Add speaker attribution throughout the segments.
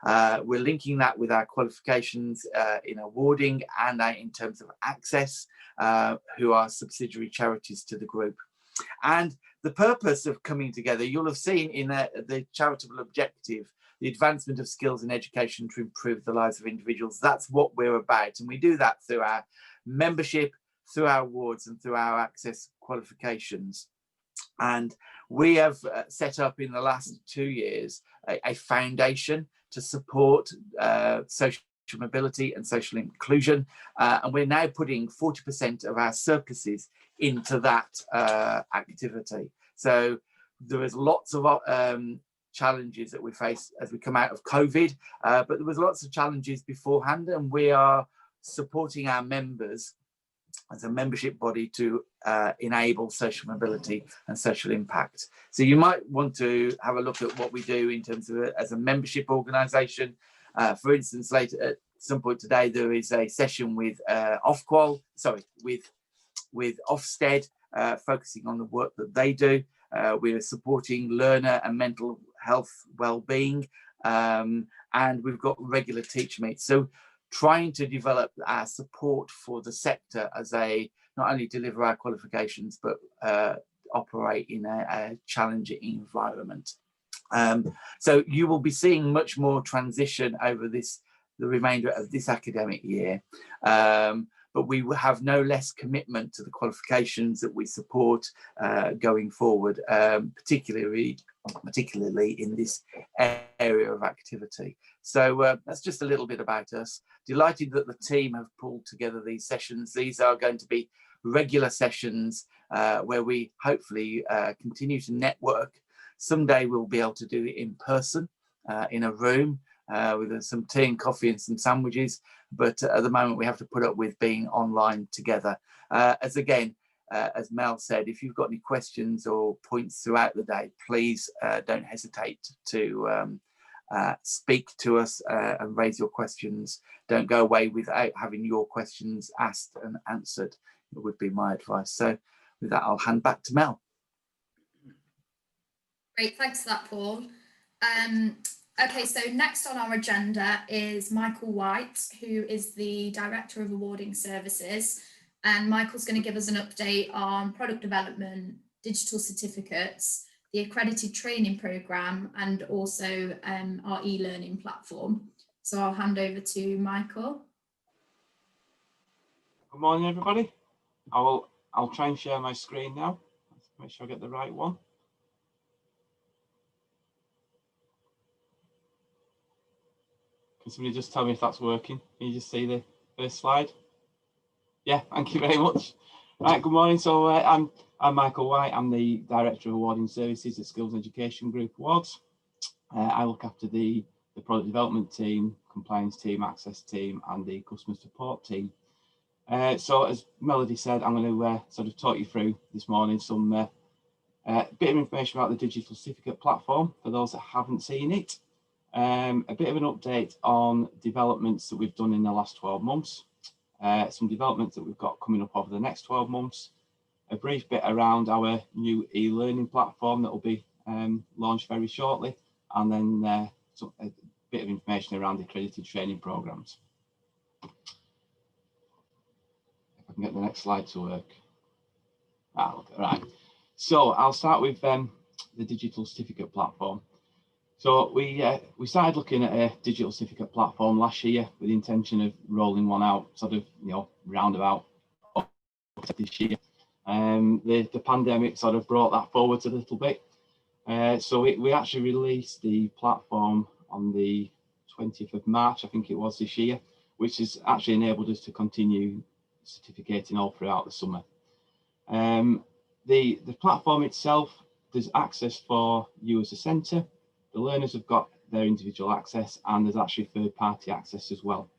Speaker 1: We're linking that with our qualifications in awarding and in terms of access, who are subsidiary charities to the group. And the purpose of coming together, you'll have seen in the charitable objective, the advancement of skills in education to improve the lives of individuals. That's what we're about. And we do that through our membership, through our awards and through our access qualifications. And we have set up in the last 2 years a foundation to support social mobility and social inclusion. And we're now putting 40% of our surpluses into that activity. So there is lots of challenges that we face as we come out of COVID, but there was lots of challenges beforehand, and we are supporting our members as a membership body to enable social mobility and social impact. So you might want to have a look at what we do in terms of as a membership organisation. For instance, later at some point today, there is a session with with Ofsted, focusing on the work that they do. We are supporting learner and mental health well-being, and we've got regular teacher meets. So trying to develop our support for the sector as not only deliver our qualifications, but operate in a challenging environment. So you will be seeing much more transition over the remainder of this academic year. But we will have no less commitment to the qualifications that we support going forward, particularly in this area of activity. So that's just a little bit about us. Delighted that the team have pulled together these sessions. These are going to be regular sessions where we hopefully continue to network. Someday we'll be able to do it in person in a room with some tea and coffee and some sandwiches. But at the moment we have to put up with being online together. As Mel said, if you've got any questions or points throughout the day, please don't hesitate to speak to us and raise your questions. Don't go away without having your questions asked and answered. It would be my advice. So with that, I'll hand back to Mel.
Speaker 2: Great, thanks for that, Paul. Okay, so next on our agenda is Michael White, who is the Director of Awarding Services. And Michael's going to give us an update on product development, digital certificates, the Accredited training programme, and also our e-learning platform. So I'll hand over to Michael.
Speaker 3: Good morning, everybody. I'll try and share my screen now. Let's make sure I get the right one. Can somebody just tell me if that's working? Can you just see the first slide? Yeah, thank you very much. Right, good morning. So I'm Michael White. I'm the Director of Awarding Services at Skills Education Group Awards. I look after the product development team, compliance team, access team, and the customer support team. So as Melody said, I'm going to sort of talk you through this morning some bit of information about the digital certificate platform for those that haven't seen it. A bit of an update on developments that we've done in the last 12 months, some developments that we've got coming up over the next 12 months, a brief bit around our new e-learning platform that will be launched very shortly, and then a bit of information around the accredited training programs. If I can get the next slide to work. Right. So I'll start with the digital certificate platform. So we started looking at a digital certificate platform last year with the intention of rolling one out sort of, roundabout this year. The pandemic sort of brought that forward a little bit. So we actually released the platform on the 20th of March, I think it was this year, which has actually enabled us to continue certificating all throughout the summer. The platform itself, there's access for you as a centre. The learners have got their individual access, and there's actually third-party access as well.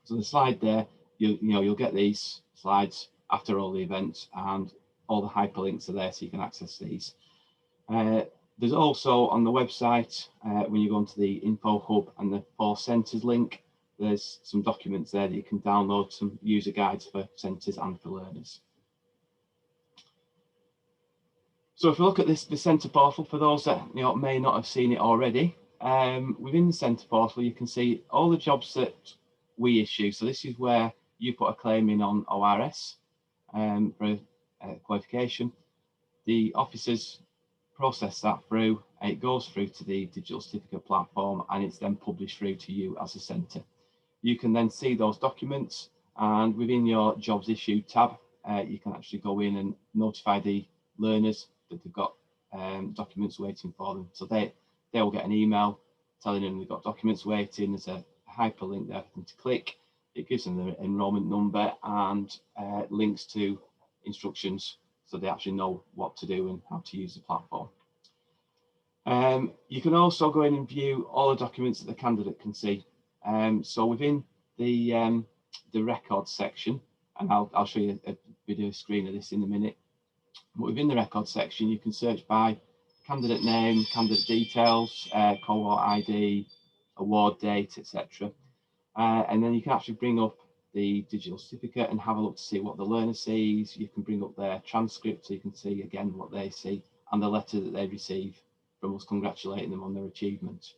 Speaker 3: So the slide there, you'll get these slides after all the events, and all the hyperlinks are there so you can access these. There's also on the website, when you go into the info hub and the 4 centres link, there's some documents there that you can download, some user guides for centres and for learners. So if we look at the centre portal, for those that may not have seen it already, within the centre portal, you can see all the jobs that we issue. So this is where you put a claim in on ORS for a qualification. The officers process that through, it goes through to the digital certificate platform, and it's then published through to you as a centre. You can then see those documents, and within your jobs issued tab, you can actually go in and notify the learners that they've got documents waiting for them. So they will get an email telling them they've got documents waiting. There's a hyperlink there for them to click. It gives them their enrolment number and links to instructions, so they actually know what to do and how to use the platform. You can also go in and view all the documents that the candidate can see. So within the records section, and I'll show you a video screen of this in a minute. But within the records section, you can search by candidate name, candidate details, cohort ID, award date, etc. And then you can actually bring up the digital certificate and have a look to see what the learner sees. You can bring up their transcript so you can see again what they see and the letter that they receive from us congratulating them on their achievement.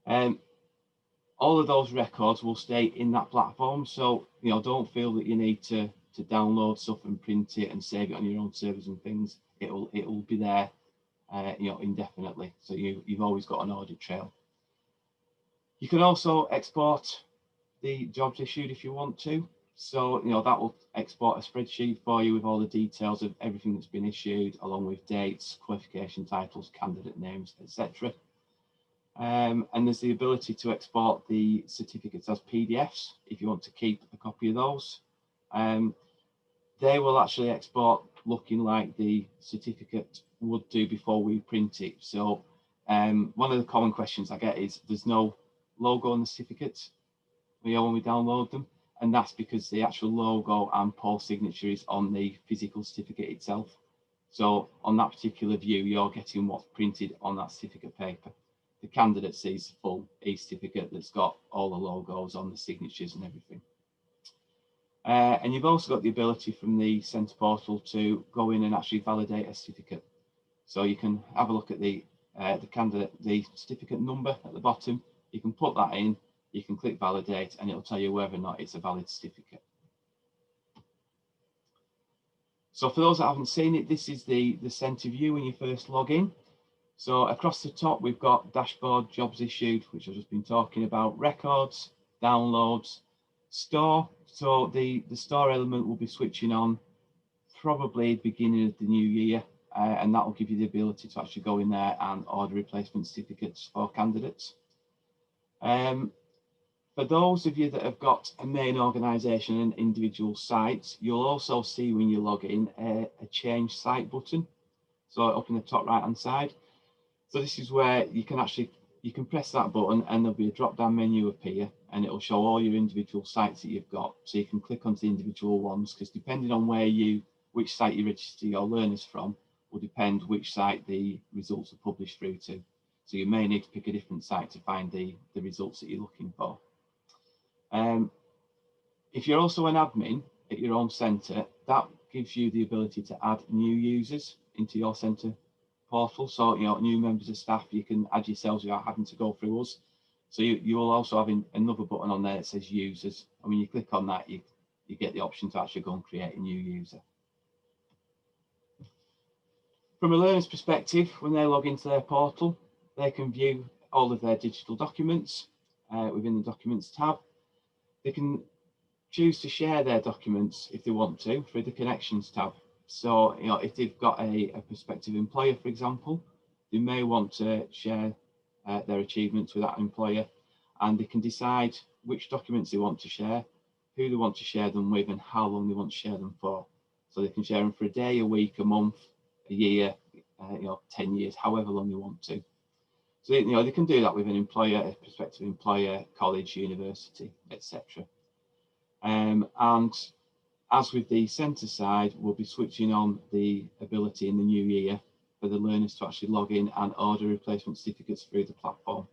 Speaker 3: All of those records will stay in that platform, so don't feel that you need to download stuff and print it and save it on your own servers and things. It will be there indefinitely, so you've always got an audit trail. You can also export the jobs issued if you want to. So that will export a spreadsheet for you with all the details of everything that's been issued, along with dates, qualification titles, candidate names, etc. And there's the ability to export the certificates as PDFs if you want to keep a copy of those. They will actually export looking like the certificate would do before we print it. So one of the common questions I get is there's no logo on the certificates when we download them, and that's because the actual logo and Paul's signature is on the physical certificate itself. So on that particular view, you're getting what's printed on that certificate paper. The candidate sees the full e-certificate that's got all the logos on the signatures and everything. And you've also got the ability from the centre portal to go in and actually validate a certificate. So you can have a look at the certificate number at the bottom. You can put that in, you can click validate, and it'll tell you whether or not it's a valid certificate. So for those that haven't seen it, this is the centre view when you first log in. So across the top, we've got dashboard, jobs issued, which I've just been talking about, records, downloads, store. So the store element will be switching on probably beginning of the new year, and that will give you the ability to actually go in there and order replacement certificates for candidates. For those of you that have got a main organisation and individual sites, you'll also see when you log in a change site button. So up in the top right hand side. So this is where you can press that button and there'll be a drop down menu appear, and it'll show all your individual sites that you've got. So you can click onto the individual ones, because depending on which site you register your learners from will depend which site the results are published through to. So you may need to pick a different site to find the results that you're looking for. If you're also an admin at your own centre, that gives you the ability to add new users into your centre portal. So new members of staff, you can add yourselves without having to go through us. So you will also have another button on there that says users, and when you click on that, you get the option to actually go and create a new user. From a learner's perspective, when they log into their portal, they can view all of their digital documents within the Documents tab. They can choose to share their documents if they want to through the Connections tab. So, if they've got a prospective employer, for example, they may want to share their achievements with that employer, and they can decide which documents they want to share, who they want to share them with, and how long they want to share them for. So they can share them for a day, a week, a month, a year, 10 years, however long they want to. So they can do that with an employer, a prospective employer, college, university, etc. And as with the centre side, we'll be switching on the ability in the new year for the learners to actually log in and order replacement certificates through the platform.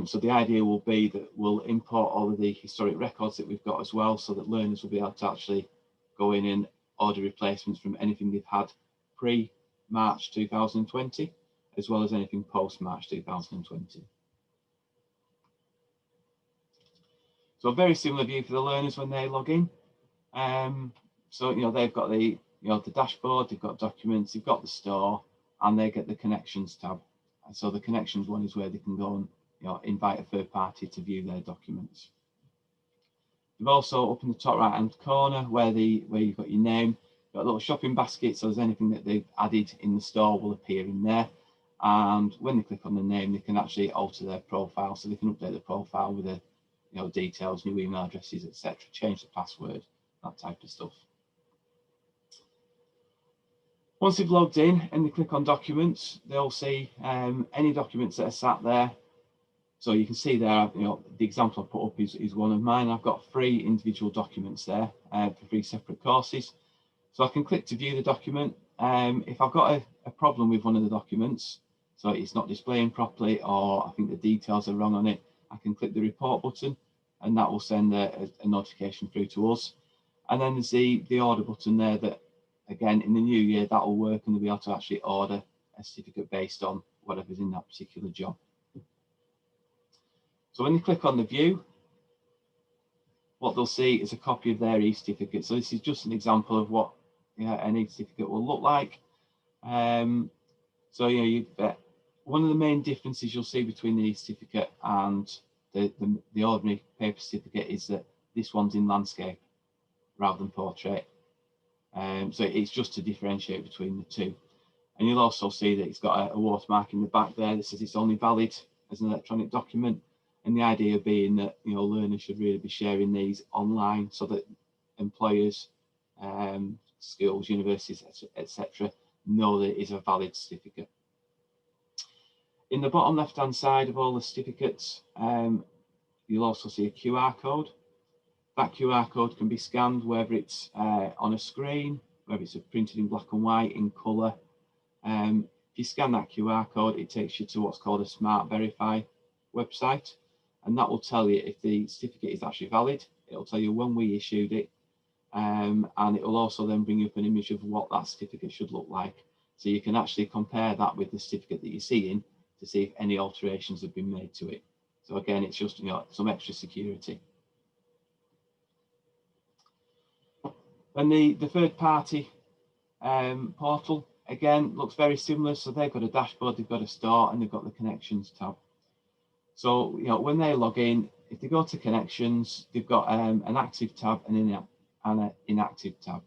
Speaker 3: So the idea will be that we'll import all of the historic records that we've got as well, so that learners will be able to actually go in and order replacements from anything they've had pre-March 2020, as well as anything post March 2020. So a very similar view for the learners when they log in. So they've got the the dashboard, they've got documents, they've got the store, and they get the connections tab. And so the connections one is where they can go and invite a third party to view their documents. You've also up in the top right hand corner where you've got your name, got a little shopping basket, so there's anything that they've added in the store will appear in there. And when they click on the name, they can actually alter their profile, so they can update the profile with the details, new email addresses, etc., change the password, that type of stuff. Once they've logged in and they click on documents, they'll see any documents that are sat there. So you can see there, the example I put up is one of mine. I've got 3 individual documents there for 3 separate courses. So I can click to view the document. If I've got a problem with one of the documents, so it's not displaying properly, or I think the details are wrong on it, I can click the report button, and that will send a notification through to us. And then there's the order button there that, again, in the new year, that will work, and they'll be able to actually order a certificate based on whatever's in that particular job. So when you click on the view, what they'll see is a copy of their e-certificate. So this is just an example of what an e-certificate will look like. So one of the main differences you'll see between the e-certificate and the ordinary paper certificate is that this one's in landscape rather than portrait. So it's just to differentiate between the two. And you'll also see that it's got a watermark in the back there that says it's only valid as an electronic document. And the idea being that learners should really be sharing these online so that employers, schools, universities, etc., know that it is a valid certificate. In the bottom left-hand side of all the certificates, you'll also see a QR code. That QR code can be scanned, whether it's on a screen, whether it's printed in black and white, in colour. If you scan that QR code, it takes you to what's called a Smart Verify website, and that will tell you if the certificate is actually valid. It'll tell you when we issued it, and it will also then bring up an image of what that certificate should look like. So you can actually compare that with the certificate that you're seeing to see if any alterations have been made to it. So again, it's just some extra security. And the third party portal, again, looks very similar. So they've got a dashboard, they've got a store, and they've got the connections tab. So when they log in, if they go to connections, they've got an active tab and an inactive tab.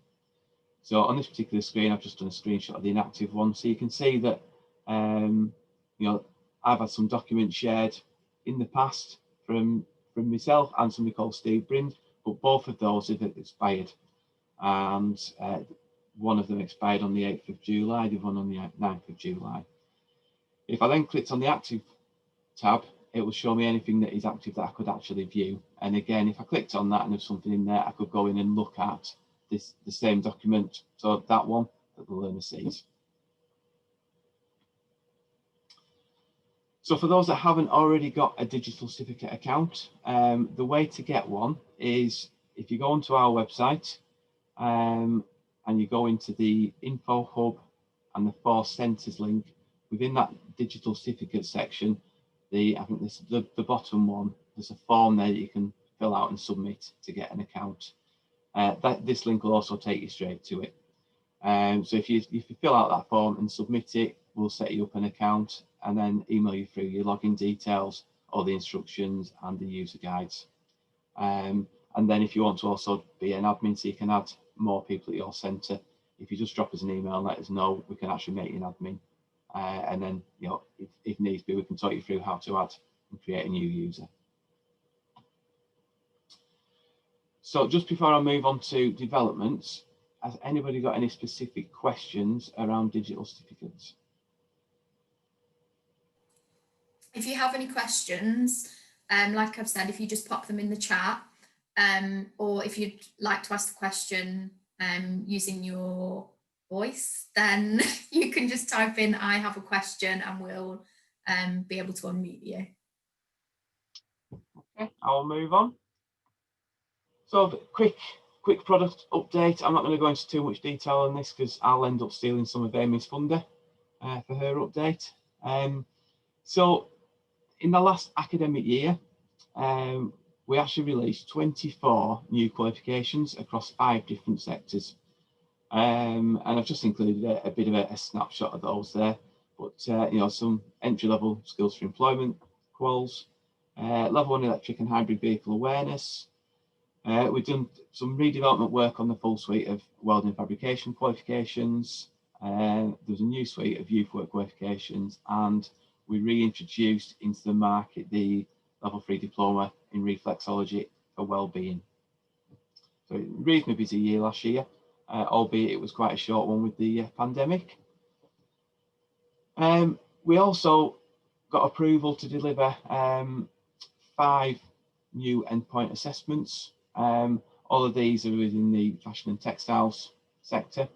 Speaker 3: So on this particular screen, I've just done a screenshot of the inactive one. So you can see that I've had some documents shared in the past from myself and somebody called Steve Brind, but both of those have expired. And one of them expired on the 8th of July, the one on the 9th of July. If I then clicked on the active tab, it will show me anything that is active that I could actually view. And again, if I clicked on that and there's something in there, I could go in and look at the same document. So that one that the learner sees. So for those that haven't already got a digital certificate account, the way to get one is if you go onto our website and you go into the Info Hub and the 4 Centres link, within that digital certificate section, I think this the bottom one, there's a form there that you can fill out and submit to get an account. This link will also take you straight to it. So if you fill out that form and submit it, we'll set you up an account and then email you through your login details, all the instructions and the user guides. And then if you want to also be an admin, so you can add more people at your centre, if you just drop us an email and let us know, we can actually make you an admin. And then, if needs be, we can talk you through how to add and create a new user. So just before I move on to developments, has anybody got any specific questions around digital certificates?
Speaker 2: If you have any questions, like I've said, if you just pop them in the chat, or if you'd like to ask the question using your voice, then you can just type in "I have a question" and we'll be able to unmute you.
Speaker 3: Okay, I'll move on. So quick product update. I'm not going to go into too much detail on this because I'll end up stealing some of Amy's thunder for her update. So in the last academic year, we actually released 24 new qualifications across 5 different sectors. And I've just included a bit of a snapshot of those there, but you know, some entry-level skills for employment quals, level 1 electric and hybrid vehicle awareness. We've done some redevelopment work on the full suite of welding fabrication qualifications. There's a new suite of youth work qualifications, and we reintroduced into the market the level 3 diploma in reflexology for wellbeing. So a reasonably busy year last year, albeit it was quite a short one with the pandemic. We also got approval to deliver 5 new endpoint assessments. All of these are within the fashion and textiles sector.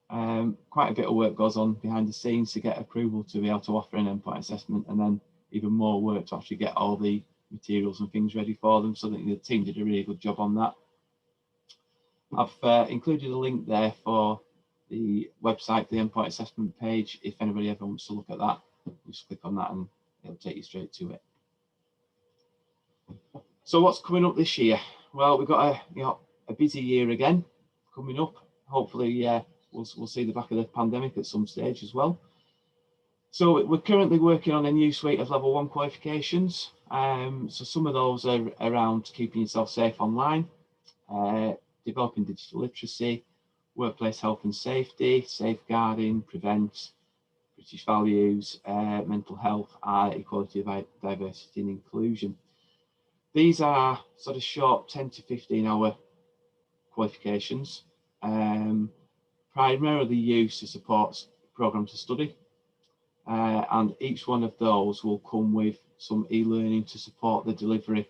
Speaker 3: Quite a bit of work goes on behind the scenes to get approval to be able to offer an endpoint assessment, and then even more work to actually get all the materials and things ready for them. So I think the team did a really good job on that. I've included a link there for the website, the endpoint assessment page. If anybody ever wants to look at that, just click on that and it'll take you straight to it. So what's coming up this year? Well, we've got a busy year again coming up. Hopefully we'll see the back of the pandemic at some stage as well. So we're currently working on a new suite of level 1 qualifications. So some of those are around keeping yourself safe online, developing digital literacy, workplace health and safety, safeguarding, prevent, British values, mental health, equality, diversity and inclusion. These are sort of short 10 to 15 hour qualifications, primarily used to support programs of study. And each one of those will come with some e-learning to support the delivery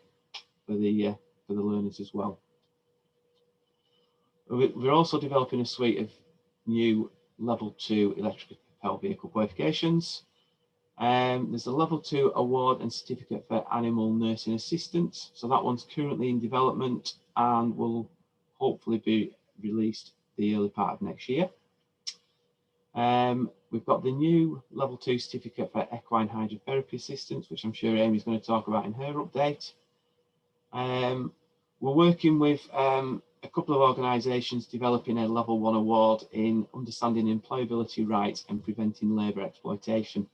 Speaker 3: for the learners as well. We're also developing a suite of new level 2 electric propelled vehicle qualifications. There's a level 2 award and certificate for animal nursing assistants. So that one's currently in development and will hopefully be released the early part of next year. We've got the new level 2 certificate for equine hydrotherapy assistants, which I'm sure Amy's going to talk about in her update. We're working with a couple of organisations developing a level 1 award in understanding employability rights and preventing labour exploitation.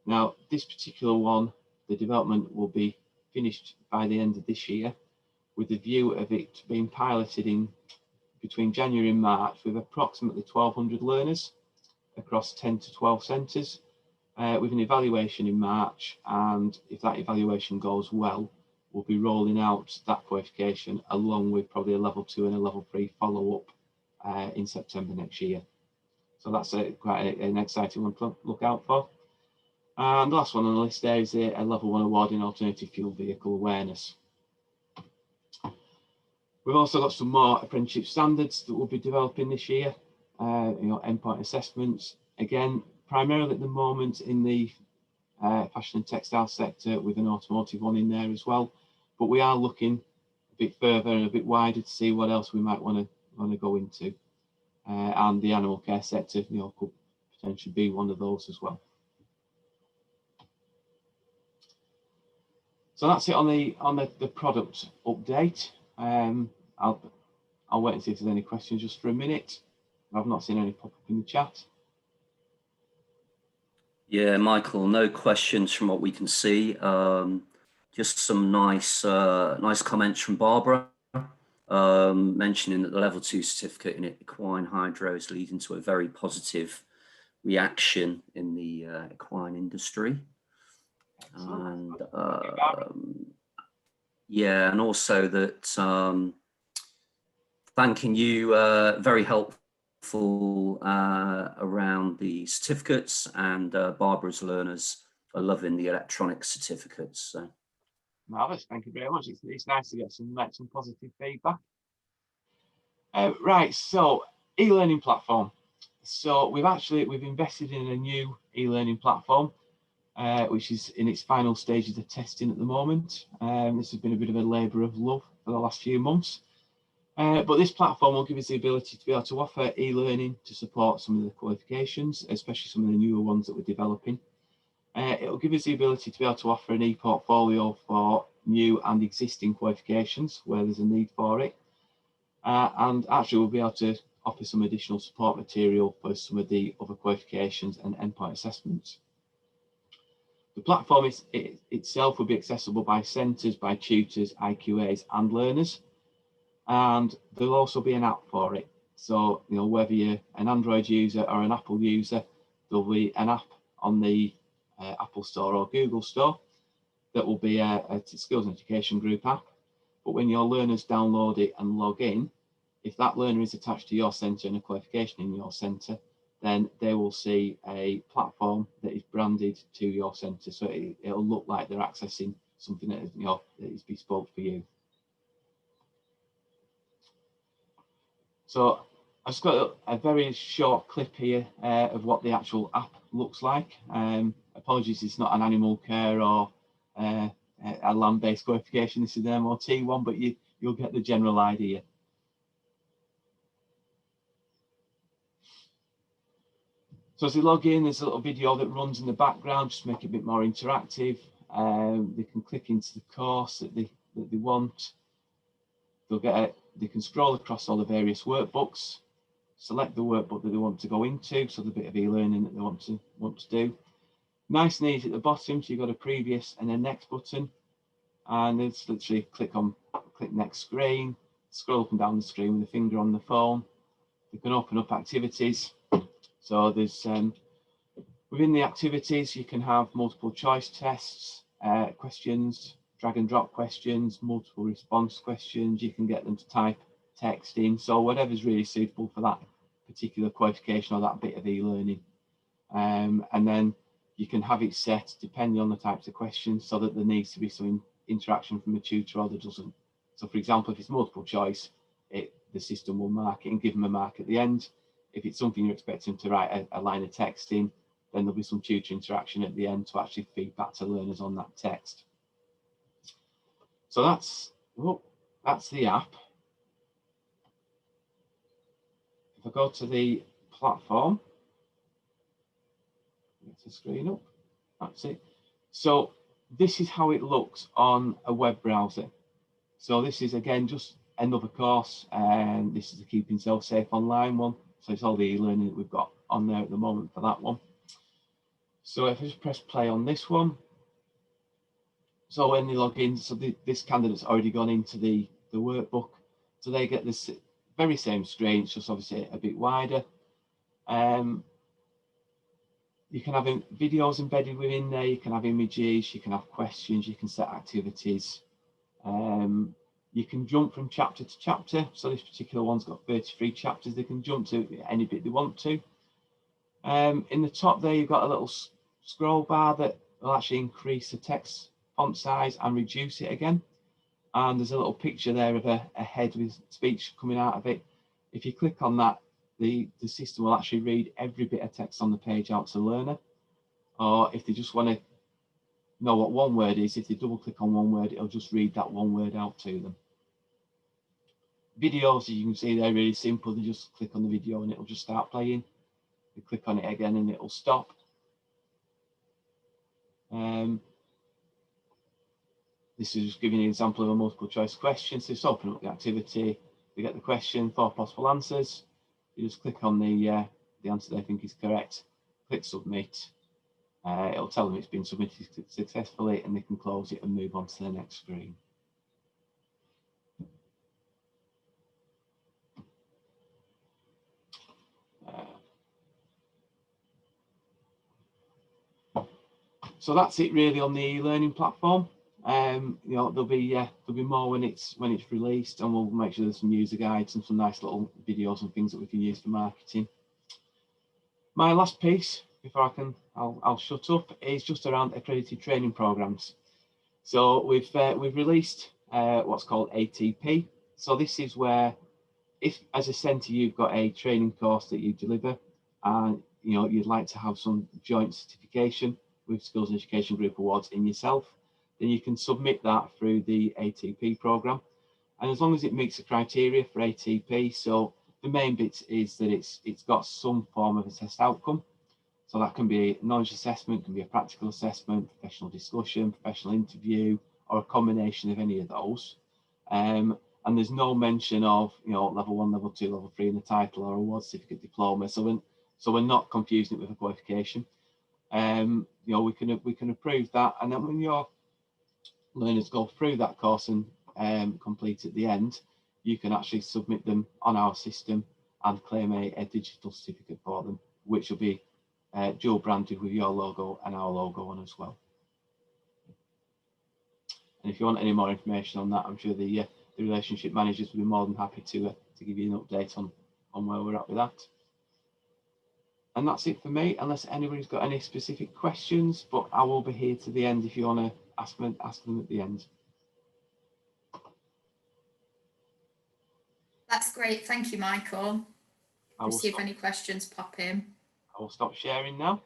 Speaker 3: Now, this particular one, the development will be finished by the end of this year, with the view of it being piloted in between January and March with approximately 1,200 learners across 10 to 12 centres, with an evaluation in March. And if that evaluation goes well, we'll be rolling out that qualification along with probably a level 2 and a level 3 follow-up in September next year. So that's quite an exciting one to look out for. And the last one on the list there is a level 1 award in alternative fuel vehicle awareness. We've also got some more apprenticeship standards that we'll be developing this year. Endpoint assessments, again, primarily at the moment in the fashion and textile sector, with an automotive one in there as well. But we are looking a bit further and a bit wider to see what else we might want to go into. And the animal care sector, could potentially be one of those as well. So that's it on the product update. I'll wait and see if there's any questions just for a minute. I've not seen any pop up in the chat.
Speaker 4: Yeah, Michael, no questions from what we can see. Just some nice comments from Barbara, mentioning that the level 2 certificate in equine hydro is leading to a very positive reaction in the equine industry. And yeah, and also that thanking you, very helpful around the certificates, and Barbara's learners are loving the electronic certificates. So.
Speaker 3: Marvellous, thank you very much. It's nice to get some positive feedback. Right, so e-learning platform. So we've invested in a new e-learning platform, which is in its final stages of testing at the moment. This has been a bit of a labour of love for the last few months. But this platform will give us the ability to be able to offer e-learning to support some of the qualifications, especially some of the newer ones that we're developing. It'll give us the ability to be able to offer an e-portfolio for new and existing qualifications where there's a need for it. And actually we'll be able to offer some additional support material for some of the other qualifications and endpoint assessments. The platform itself will be accessible by centres, by tutors, IQAs and learners. And there'll also be an app for it. So, you know, whether you're an Android user or an Apple user, there'll be an app on the Apple Store or Google Store that will be a Skills and Education Group app. But when your learners download it and log in, if that learner is attached to your centre and a qualification in your centre, then they will see a platform that is branded to your centre. So it'll look like they're accessing something that is, you know, that is bespoke for you. So I've just got a very short clip here of what the actual app looks like. Apologies, it's not an animal care or a land-based qualification. This is an MOT one, but you'll get the general idea. So as they log in, there's a little video that runs in the background, just to make it a bit more interactive. They can click into the course that they want. They can scroll across all the various workbooks, select the workbook that they want to go into, so the bit of e-learning that they want to do. Nice and easy at the bottom, so you've got a previous and a next button, and it's literally click next screen, scroll up and down the screen with a finger on the phone. You can open up activities. So there's within the activities you can have multiple choice tests, questions, drag and drop questions, multiple response questions. You can get them to type text in, so whatever's really suitable for that particular qualification or that bit of e-learning. And then you can have it set depending on the types of questions, so that there needs to be some interaction from a tutor or there doesn't. So for example, if it's multiple choice, the system will mark it and give them a mark at the end. If it's something you're expecting to write a line of text in, then there'll be some tutor interaction at the end to actually feed back to learners on that text. So that's the app. If I go to the platform, get the screen up, that's it. So this is how it looks on a web browser. So this is again just another course, and this is the Keeping Self Safe Online one. So it's all the e-learning that we've got on there at the moment for that one. So if I just press play on this one, so when they log in, so this candidate's already gone into the workbook, so they get this very same screen, it's just obviously a bit wider. You can have videos embedded within there, you can have images, you can have questions, you can set activities. You can jump from chapter to chapter. So this particular one's got 33 chapters. They can jump to any bit they want to. In the top there, you've got a little scroll bar that will actually increase the text font size and reduce it again. And there's a little picture there of a head with speech coming out of it. If you click on that, the system will actually read every bit of text on the page out to the learner. Or if they just want to know what one word is, if they double click on one word, it'll just read that one word out to them. Videos, as you can see, they're really simple. They just click on the video and it'll just start playing. You click on it again and it'll stop. This is just giving you an example of a multiple choice question. So just open up the activity, you get the question, 4 possible answers. You just click on the answer they think is correct, click submit. It'll tell them it's been submitted successfully and they can close it and move on to the next screen. So that's it really on the e-learning platform. You know, there'll be more when it's released, and we'll make sure there's some user guides and some nice little videos and things that we can use for marketing. My last piece before I'll shut up is just around accredited training programs. So we've released what's called ATP. So this is where, if as a centre you've got a training course that you deliver, and you know you'd like to have some joint certification with Skills and Education Group Awards in yourself, then you can submit that through the ATP programme. And as long as it meets the criteria for ATP, so the main bit is that it's got some form of a test outcome. So that can be a knowledge assessment, can be a practical assessment, professional discussion, professional interview, or a combination of any of those. And there's no mention of, you know, level 1, level 2, level 3 in the title or award certificate diploma. So we're not confusing it with a qualification. You know, we can approve that, and then when your learners go through that course and complete at the end, you can actually submit them on our system and claim a digital certificate for them, which will be dual branded with your logo and our logo on as well. And if you want any more information on that, I'm sure the relationship managers will be more than happy to give you an update on where we're at with that. And that's it for me, unless anybody's got any specific questions, but I will be here to the end if you want to ask them at the end.
Speaker 2: That's great. Thank you, Michael. We'll see if any questions pop in.
Speaker 3: I will stop sharing now.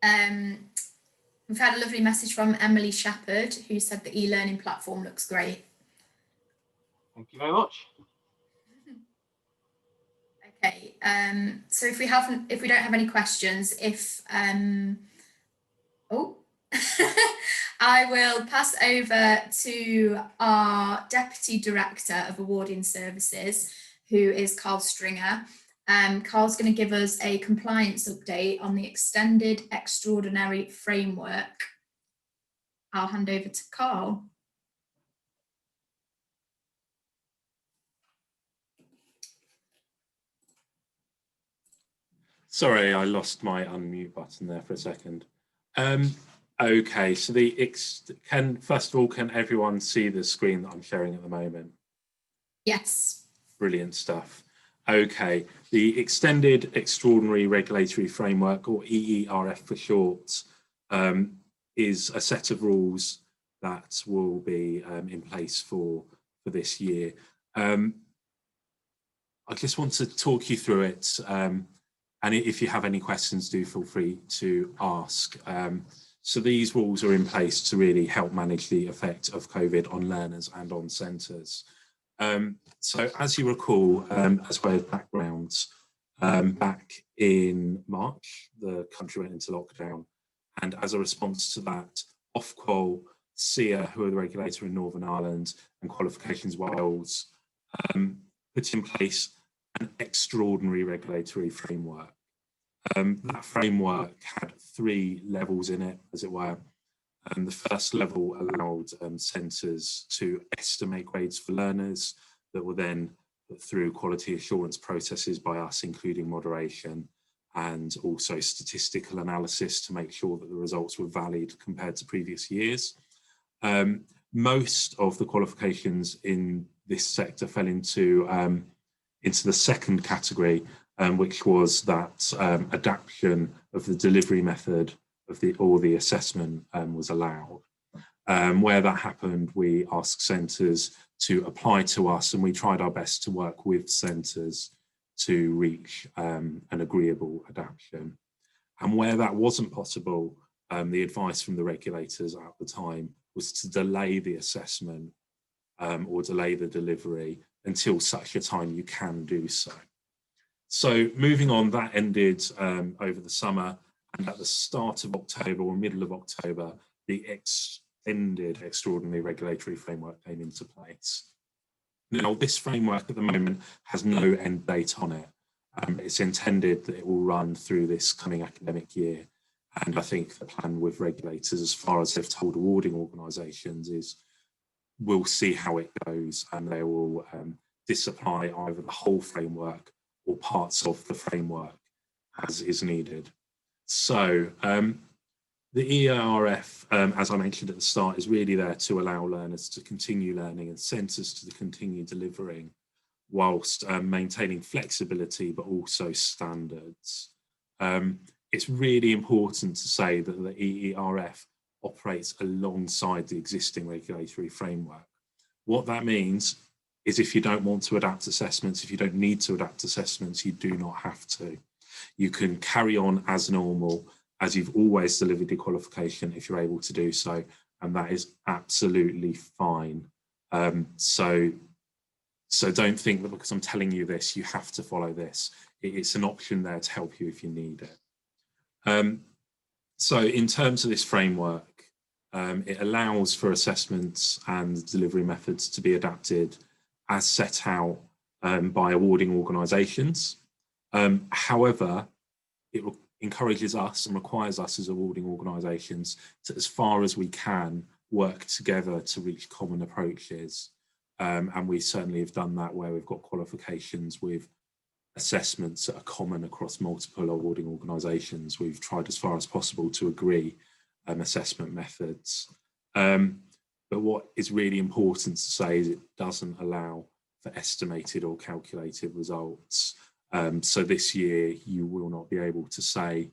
Speaker 2: We've had a lovely message from Emily Shepherd, who said the e-learning platform looks great.
Speaker 3: Thank you very much.
Speaker 2: Okay, so if we don't have any questions, I will pass over to our Deputy Director of Awarding Services, who is Carl Stringer. Carl's going to give us a compliance update on the Extended Extraordinary Framework. I'll hand over to Carl.
Speaker 5: Sorry, I lost my unmute button there for a second. Okay, so first of all, can everyone see the screen that I'm sharing at the moment? Yes. Brilliant stuff. Okay, the Extended Extraordinary Regulatory Framework, or EERF for short, is a set of rules that will be in place for this year. I just want to talk you through it. And if you have any questions, do feel free to ask. So these rules are in place to really help manage the effect of COVID on learners and on centres. So as you recall, as way of background, back in March, the country went into lockdown. And as a response to that, Ofqual, SEA, who are the regulator in Northern Ireland, and Qualifications Wales, put in place an extraordinary regulatory framework. That framework had 3 levels in it, as it were. The first level allowed centres to estimate grades for learners that were then put through quality assurance processes by us, including moderation and also statistical analysis to make sure that the results were valid compared to previous years. Most of the qualifications in this sector fell into the second category, which was that adaptation of the delivery method of the assessment was allowed. Where that happened, we asked centres to apply to us, and we tried our best to work with centres to reach an agreeable adaptation. And where that wasn't possible, the advice from the regulators at the time was to delay the assessment or delay the delivery until such a time you can do so. So moving on, that ended over the summer, and at the start of October or middle of October, the Extended Extraordinary Regulatory Framework came into place. Now, this framework at the moment has no end date on it. It's intended that it will run through this coming academic year. And I think the plan with regulators, as far as they've told awarding organisations, is we'll see how it goes, and they will disapply either the whole framework or parts of the framework as is needed. So the EERF, as I mentioned at the start, is really there to allow learners to continue learning and centres to continue delivering whilst maintaining flexibility but also standards. It's really important to say that the EERF operates alongside the existing regulatory framework. What that means is if you don't want to adapt assessments, if you don't need to adapt assessments, you do not have to. You can carry on as normal, as you've always delivered your qualification if you're able to do so, and that is absolutely fine. So don't think that because I'm telling you this, you have to follow this. it's an option there to help you if you need it. So in terms of this framework, it allows for assessments and delivery methods to be adapted as set out by awarding organisations. However, it encourages us and requires us as awarding organisations to, as far as we can, work together to reach common approaches. And we certainly have done that where we've got qualifications with assessments that are common across multiple awarding organisations. We've tried as far as possible to agree assessment methods. But what is really important to say is it doesn't allow for estimated or calculated results. So this year you will not be able to say,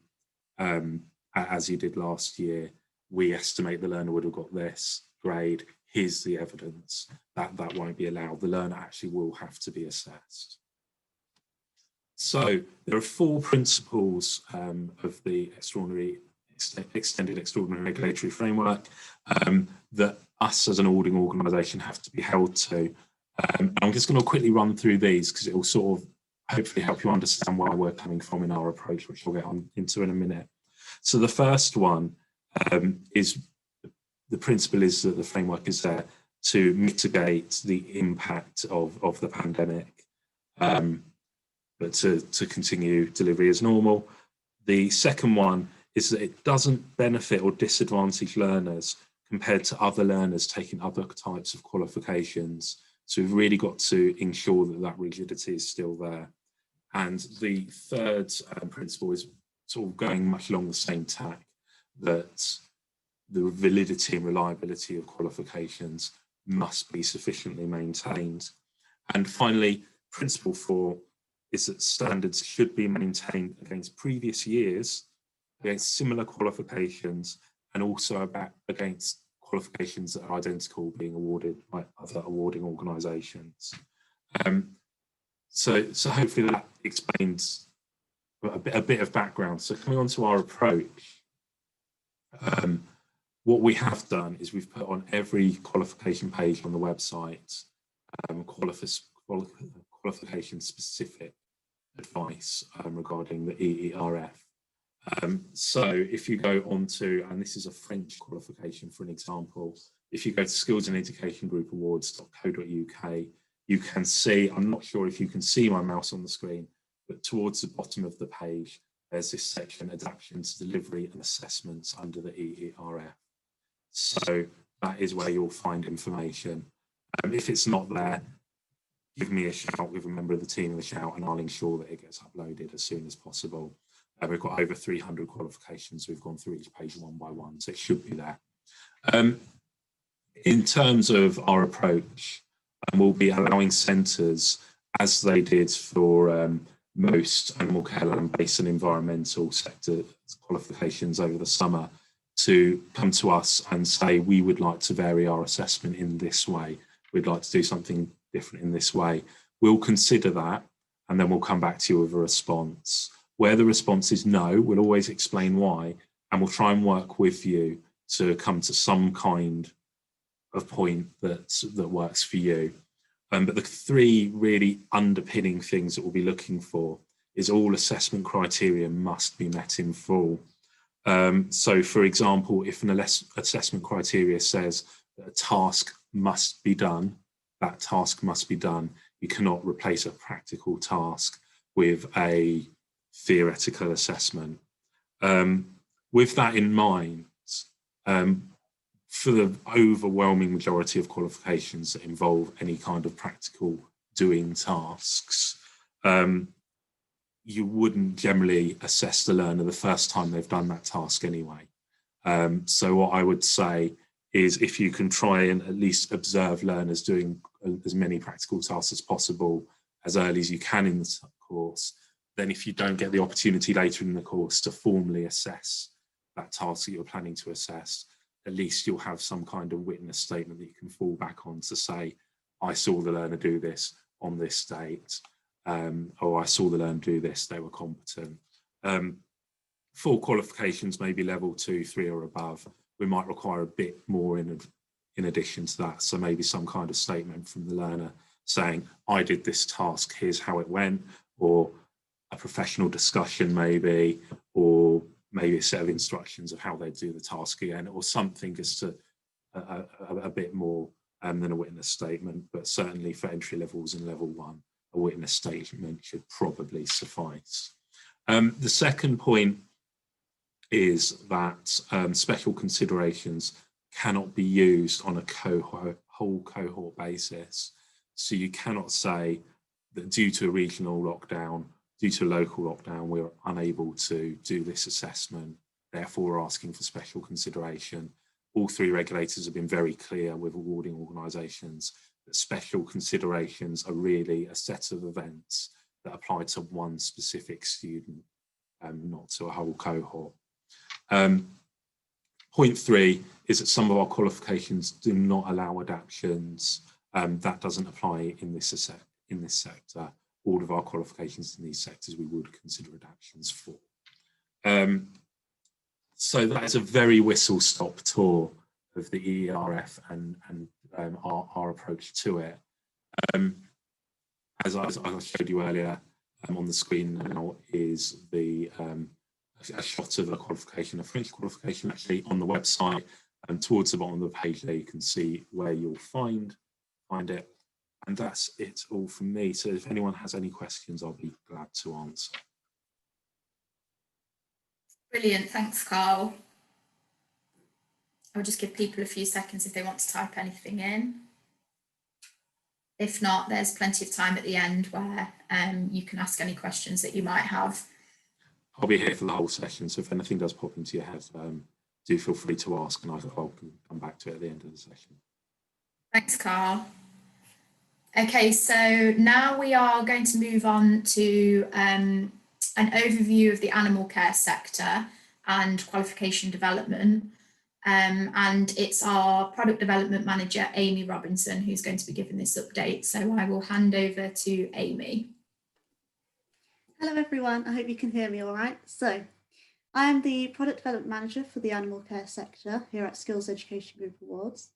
Speaker 5: as you did last year, we estimate the learner would have got this grade, here's the evidence. That won't be allowed. The learner actually will have to be assessed. So there are 4 principles of the extended extraordinary regulatory framework that us as an awarding organisation have to be held to. I'm just going to quickly run through these because it will sort of hopefully help you understand where we're coming from in our approach, which we'll get on into in a minute. So the first one is the principle is that the framework is there to mitigate the impact of the pandemic, but to continue delivery as normal. The second one is that it doesn't benefit or disadvantage learners compared to other learners taking other types of qualifications. So we've really got to ensure that that rigidity is still there. And the third principle is sort of going much along the same tack, that the validity and reliability of qualifications must be sufficiently maintained. And finally, principle 4 is that standards should be maintained against previous years, against similar qualifications, and also against qualifications that are identical being awarded by other awarding organisations. So hopefully that explains a bit of background. So coming on to our approach, what we have done is we've put on every qualification page on the website qualification specific advice regarding the EERF. So if you go on to, and this is a French qualification for an example, if you go to Skills and Education Group Awards.co.uk, you can see, I'm not sure if you can see my mouse on the screen, but towards the bottom of the page, there's this section, Adaptations, Delivery and Assessments under the EERF. So that is where you'll find information. If it's not there, give me a shout, give a member of the team a shout, and I'll ensure that it gets uploaded as soon as possible. We've got over 300 qualifications. We've gone through each page one by one, so it should be there. In terms of our approach, we'll be allowing centres, as they did for most animal care, land-based and environmental sector qualifications over the summer, to come to us and say, we would like to vary our assessment in this way. We'd like to do something different in this way. We'll consider that, and then we'll come back to you with a response. Where the response is no, we'll always explain why, and we'll try and work with you to come to some kind of point that works for you. But the 3 really underpinning things that we'll be looking for is all assessment criteria must be met in full. So for example, if an assessment criteria says that a task must be done, that task must be done. You cannot replace a practical task with a theoretical assessment. With that in mind, for the overwhelming majority of qualifications that involve any kind of practical doing tasks, you wouldn't generally assess the learner the first time they've done that task anyway. So what I would say is, if you can try and at least observe learners doing as many practical tasks as possible as early as you can in the course, then if you don't get the opportunity later in the course to formally assess that task that you're planning to assess, at least you'll have some kind of witness statement that you can fall back on to say, I saw the learner do this on this date, or I saw the learner do this, they were competent. Full qualifications, maybe level 2, 3 or above, we might require a bit more in addition to that. So maybe some kind of statement from the learner saying, I did this task, here's how it went, or a professional discussion maybe, or maybe a set of instructions of how they do the task again, or something just to a bit more than a witness statement. But certainly for entry levels in level 1, a witness statement should probably suffice. The second point is that special considerations cannot be used on a whole cohort basis. So you cannot say that due to a regional lockdown, due to a local lockdown, we're unable to do this assessment, therefore we're asking for special consideration. All 3 regulators have been very clear with awarding organisations that special considerations are really a set of events that apply to one specific student, not to a whole cohort. Point 3 is that some of our qualifications do not allow adaptions. That doesn't apply in this sector. All of our qualifications in these sectors we would consider adaptions for. So that's a very whistle-stop tour of the EERF and our approach to it. As I showed you earlier, on the screen now is a shot of a qualification, a French qualification actually on the website, and towards the bottom of the page there you can see where you'll find it. And that's it all from me. So if anyone has any questions, I'll be glad to answer.
Speaker 2: Brilliant, thanks, Carl. I'll just give people a few seconds if they want to type anything in. If not, there's plenty of time at the end where you can ask any questions that you might have.
Speaker 5: I'll be here for the whole session, so if anything does pop into your head, do feel free to ask, and I'll come back to it at the end of the session.
Speaker 2: Thanks, Carl. Okay, so now we are going to move on to an overview of the animal care sector and qualification development. And it's our product development manager, Amy Robinson, who's going to be giving this update. So I will hand over to Amy.
Speaker 6: Hello everyone, I hope you can hear me all right. So I am the product development manager for the animal care sector here at Skills Education Group Awards.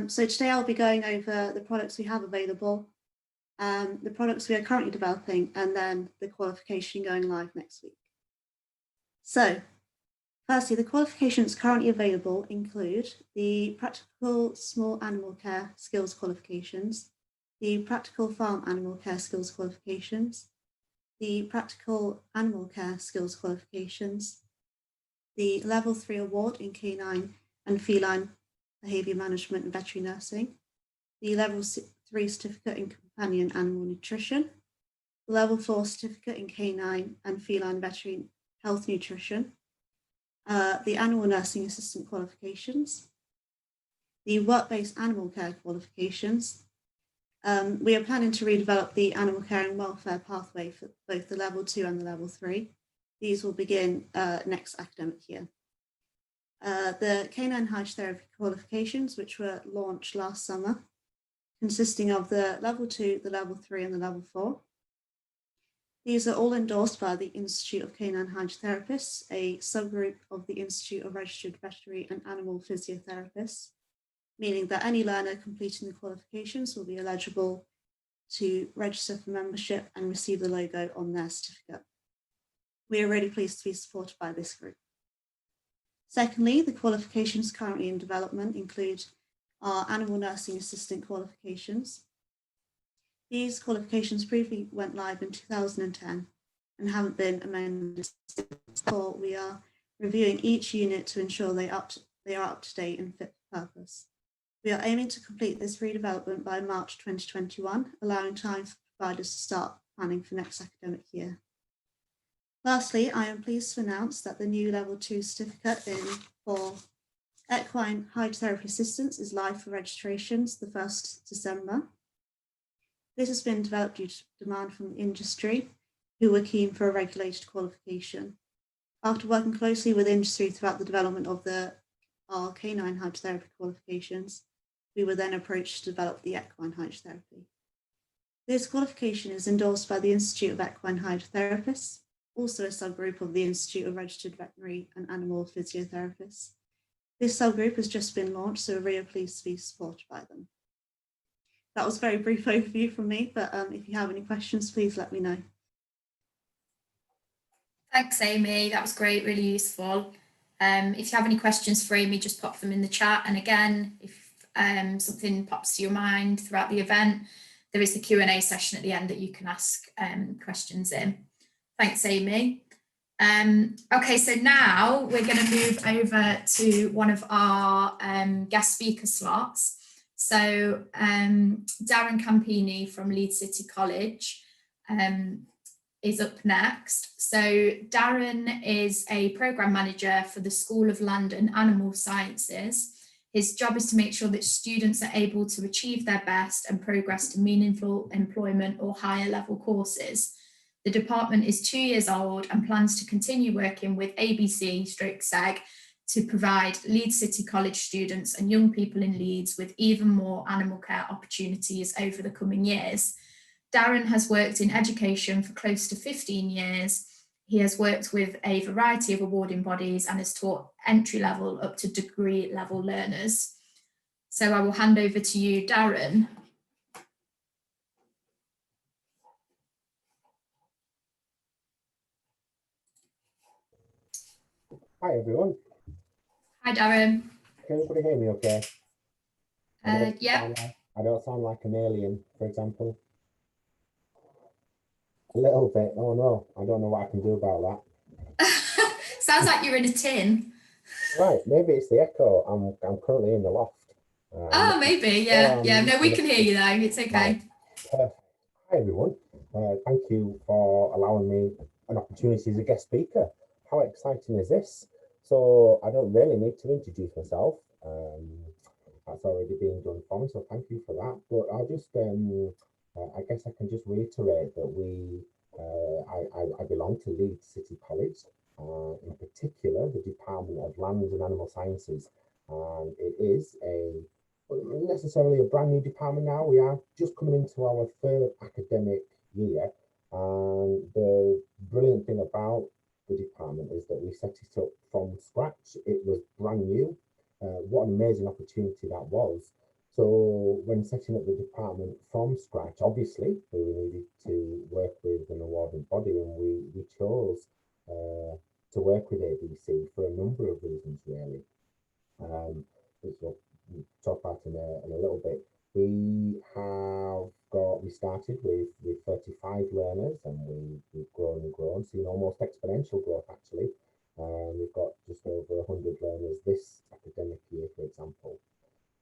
Speaker 6: So today I'll be going over the products we have available, the products we are currently developing, and then the qualification going live next week. So firstly, the qualifications currently available include the Practical Small Animal Care Skills Qualifications, the Practical Farm Animal Care Skills Qualifications, the Practical Animal Care Skills Qualifications, the Level 3 Award in Canine and Feline Behaviour Management and Veterinary Nursing, the Level 3 Certificate in Companion Animal Nutrition, the Level 4 Certificate in Canine and Feline Veterinary Health Nutrition, the Animal Nursing Assistant Qualifications, the Work-Based Animal Care Qualifications. We are planning to redevelop the animal care and welfare pathway for both the Level 2 and the Level 3. These will begin next academic year. The Canine Hygiene Therapy Qualifications, which were launched last summer, consisting of the Level 2, the Level 3 and the Level 4. These are all endorsed by the Institute of Canine Hygiene Therapists, a subgroup of the Institute of Registered Veterinary and Animal Physiotherapists, meaning that any learner completing the qualifications will be eligible to register for membership and receive the logo on their certificate. We are really pleased to be supported by this group. Secondly, the qualifications currently in development include our Animal Nursing Assistant qualifications. These qualifications briefly went live in 2010 and haven't been amended since. So we are reviewing each unit to ensure they are up to date and fit for purpose. We are aiming to complete this redevelopment by March 2021, allowing time for providers to start planning for next academic year. Lastly, I am pleased to announce that the new Level 2 certificate for equine hydrotherapy assistance is live for registrations the 1st December. This has been developed due to demand from the industry, who were keen for a regulated qualification. After working closely with industry throughout the development of our canine hydrotherapy qualifications, we were then approached to develop the equine hydrotherapy. This qualification is endorsed by the Institute of Equine Hydrotherapists, also a subgroup of the Institute of Registered Veterinary and Animal Physiotherapists. This subgroup has just been launched, so we're really pleased to be supported by them. That was a very brief overview from me, but if you have any questions, please let me know.
Speaker 2: Thanks, Amy. That was great, really useful. If you have any questions for Amy, just pop them in the chat. And again, if something pops to your mind throughout the event, there is the Q&A session at the end that you can ask questions in. Thanks, Amy. Okay, so now we're going to move over to one of our guest speaker slots. So Darren Campini from Leeds City College is up next. So Darren is a programme manager for the School of Land and Animal Sciences. His job is to make sure that students are able to achieve their best and progress to meaningful employment or higher level courses. The department is 2 years old and plans to continue working with ABC/SEG to provide Leeds City College students and young people in Leeds with even more animal care opportunities over the coming years. Darren has worked in education for close to 15 years. He has worked with a variety of awarding bodies and has taught entry level up to degree level learners. So I will hand over to you, Darren.
Speaker 7: Hi everyone.
Speaker 2: Hi Darren.
Speaker 7: Can everybody hear me okay?
Speaker 2: Yeah.
Speaker 7: I don't sound like an alien, for example. A little bit. Oh no, I don't know what I can do about that.
Speaker 2: Sounds like you're in a tin.
Speaker 7: Right, maybe it's the echo. I'm currently in the loft.
Speaker 2: Maybe, yeah. Yeah, no, we can hear you though. It's okay.
Speaker 7: Right. Perfect. Hi everyone. Thank you for allowing me an opportunity as a guest speaker. How exciting is this? So I don't really need to introduce myself. That's already being done for me, so thank you for that. But I'll just, I guess I can just reiterate that I belong to Leeds City College, in particular the Department of Land and Animal Sciences, and it is not necessarily a brand new department now. We are just coming into our third academic year, and the brilliant thing about the department is that we set it up from scratch. It was brand new. What an amazing opportunity that was. So when setting up the department from scratch, obviously we needed to work with an awarding body, and we chose to work with ABC for a number of reasons, really, which we'll talk about in a little bit. We started with 35 learners, and we've grown and grown, seen almost exponential growth actually. We've got just over 100 learners this academic year, for example.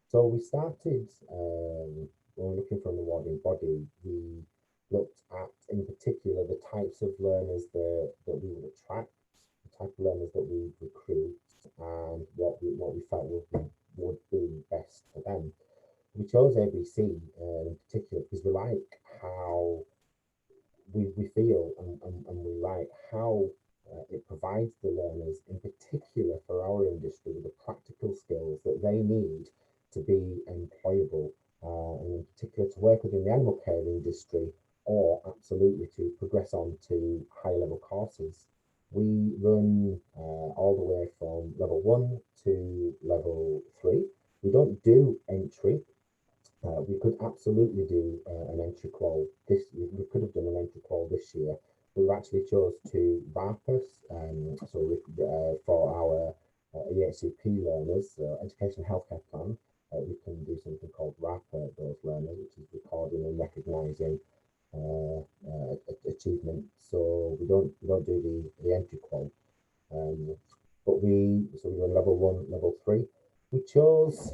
Speaker 7: So we started, when we're looking for an awarding body, we looked at, in particular, the types of learners that we would attract, the type of learners that we recruit, and what we felt would be best for them. We chose ABC in particular because we like how we feel and we like how it provides the learners, in particular for our industry, the practical skills that they need to be employable, and in particular to work within the animal care industry, or absolutely to progress on to higher level courses. We run all the way from level 1 to level 3. We don't do entry. We could absolutely do an entry qual we could have done an entry qual this year. We've actually chose to RAPUS, for our EHCP learners, Education Healthcare Plan. We can do something called RAPA those learners, which is recording and recognising achievement. So we don't do the entry qual, but we run level 1, level 3. We chose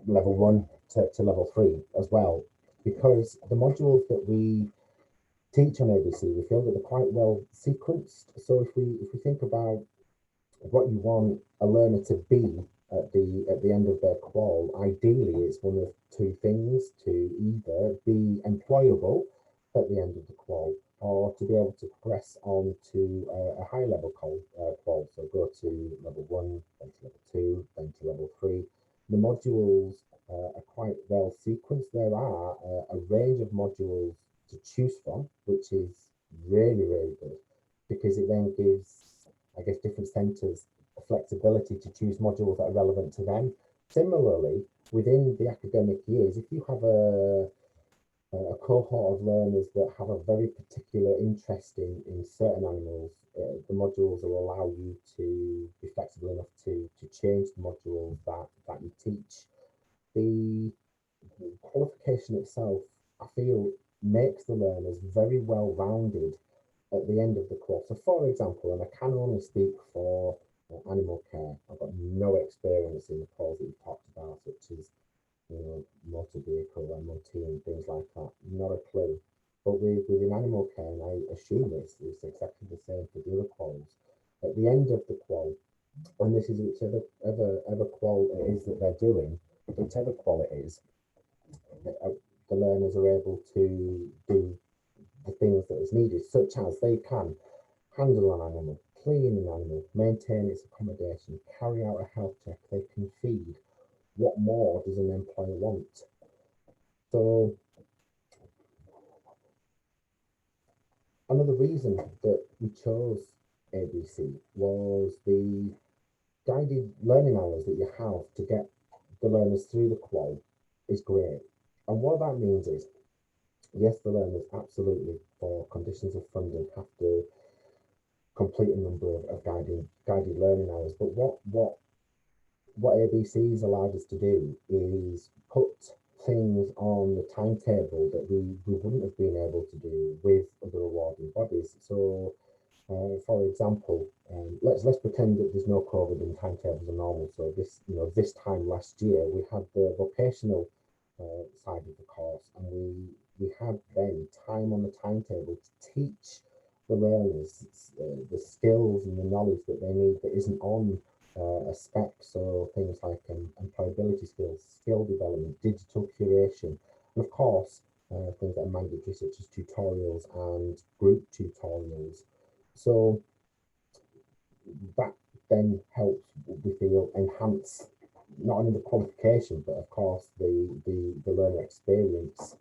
Speaker 7: level 1 to level 3 as well, because the modules that we teach on ABC, we feel that they're quite well sequenced. So if we think about what you want a learner to be at the end of their qual, ideally it's one of two things: to either be employable at the end of the qual, or to be able to progress on to a high level qual. So go to level 1, then to level 2, then to level 3. The modules are quite well sequenced. There are a range of modules to choose from, which is really, really good, because it then gives, I guess, different centres flexibility to choose modules that are relevant to them. Similarly, within the academic years, if you have a cohort of learners that have a very particular interest in certain animals, the modules will allow you to be flexible enough to change the modules that you teach. The qualification itself, I feel, makes the learners very well rounded at the end of the course. So for example, and I can only speak for animal care, I've got no experience in the calls that you've talked about, such as motor vehicle, MOT and things like that, not a clue. But within animal care, and I assume it's exactly the same for the other quals, at the end of the qual, and this is whichever qual it is that they're doing, whichever qual it is, the learners are able to do the things that is needed, such as they can handle an animal, clean an animal, maintain its accommodation, carry out a health check, they can feed. What more does an employer want? So another reason that we chose ABC was the guided learning hours that you have to get the learners through the qual is great. And what that means is, yes, the learners absolutely, for conditions of funding, have to complete a number of guided learning hours. But what ABC's allowed us to do is put things on the timetable that we wouldn't have been able to do with other awarding bodies. So, for example, let's pretend that there's no COVID and timetables are normal. So this time last year we had the vocational side of the course, and we had then time on the timetable to teach the learners the skills and the knowledge that they need that isn't on a spec. So things like employability skills, skill development, digital curation, and of course things that are mandatory, such as tutorials and group tutorials. So that then helps, we feel, enhance not only the qualification, but of course the learner experience.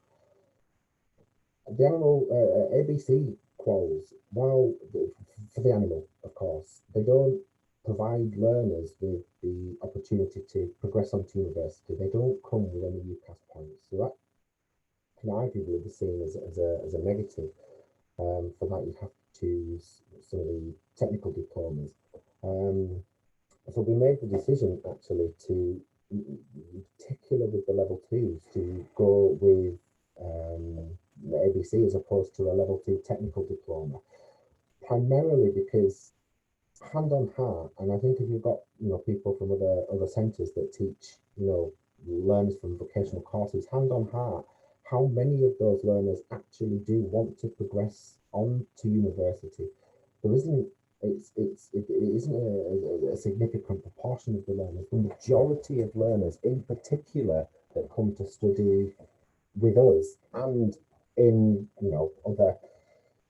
Speaker 7: The animal ABC quals, while for the animal, of course, they don't provide learners with the opportunity to progress on to university. They don't come with any UCAS points, so that can arguably be seen as a negative. For that, you'd have to choose some of the technical diplomas. So we made the decision actually to, in particular with the level 2s, to go with the ABC as opposed to a level 2 technical diploma, primarily because hand on heart, and I think if you've got people from other centres that teach learners from vocational courses, hand on heart, how many of those learners actually do want to progress on to university? There isn't. It isn't a significant proportion of the learners. The majority of learners, in particular, that come to study with us and in other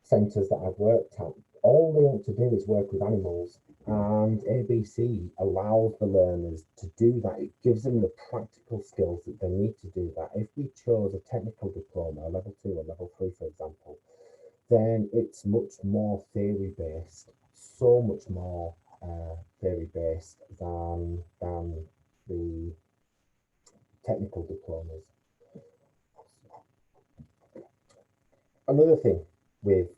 Speaker 7: centres that I've worked at, all they want to do is work with animals, and ABC allows the learners to do that. It gives them the practical skills that they need to do that. If we chose a technical diploma, a level 2 or level 3, for example, then it's much more theory based, so much more theory based than the technical diplomas. Another thing with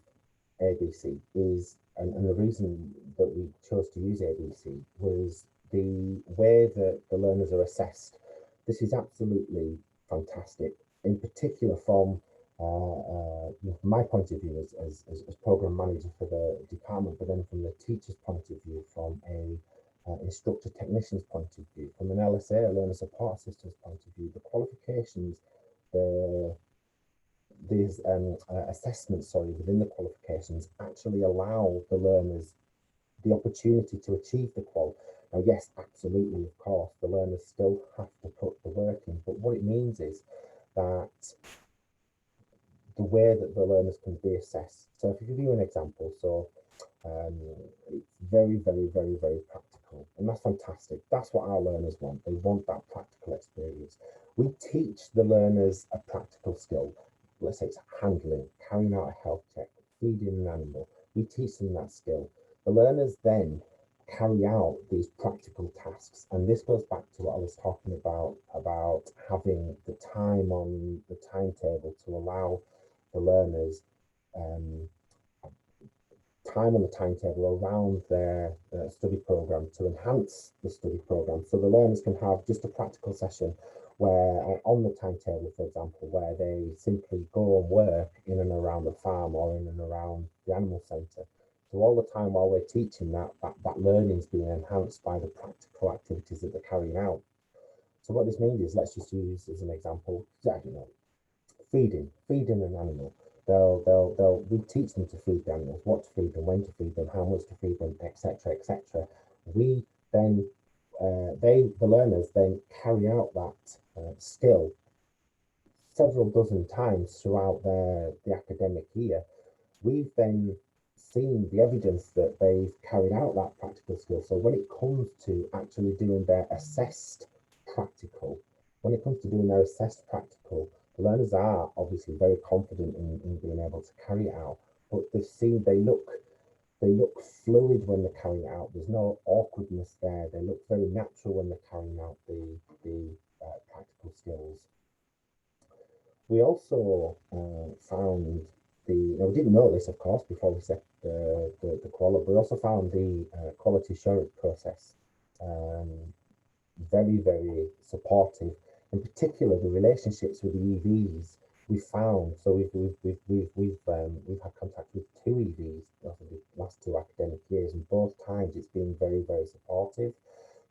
Speaker 7: ABC is, and the reason that we chose to use ABC was the way that the learners are assessed. This is absolutely fantastic, in particular from my point of view as program manager for the department, but then from the teacher's point of view, from a instructor technician's point of view, from an LSA, a learner support assistant's point of view, the qualifications, these assessments, within the qualifications actually allow the learners the opportunity to achieve the qual. Now, yes, absolutely, of course, the learners still have to put the work in, but what it means is that the way that the learners can be assessed. So if I give you an example, so it's very, very, very, very practical, and that's fantastic. That's what our learners want. They want that practical experience. We teach the learners a practical skill. Let's say it's handling, carrying out a health check, feeding an animal. We teach them that skill. The learners then carry out these practical tasks. And this goes back to what I was talking about having the time on the timetable to allow the learners time on the timetable around their study program to enhance the study program. So the learners can have just a practical session where on the timetable, for example, where they simply go and work in and around the farm or in and around the animal centre. So all the time while we're teaching that learning is being enhanced by the practical activities that they're carrying out. So what this means is, let's just use as an example, feeding an animal. We teach them to feed the animals, what to feed them, when to feed them, how much to feed them, etc., etc. We then, the learners then carry out that skill several dozen times throughout the academic year. We've then seen the evidence that they've carried out that practical skill. So when it comes to actually doing their assessed practical, the learners are obviously very confident in being able to carry it out, but they've seen they look fluid when they're carrying it out. There's no awkwardness there. They look very natural when they're carrying out the practical skills. We also found we didn't know this, of course, before we set the quality. We also found the quality assurance process very, very supportive. In particular, the relationships with the EVs we found. So we've had contact with 2 EVs over the last 2 academic years, and both times it's been very, very supportive.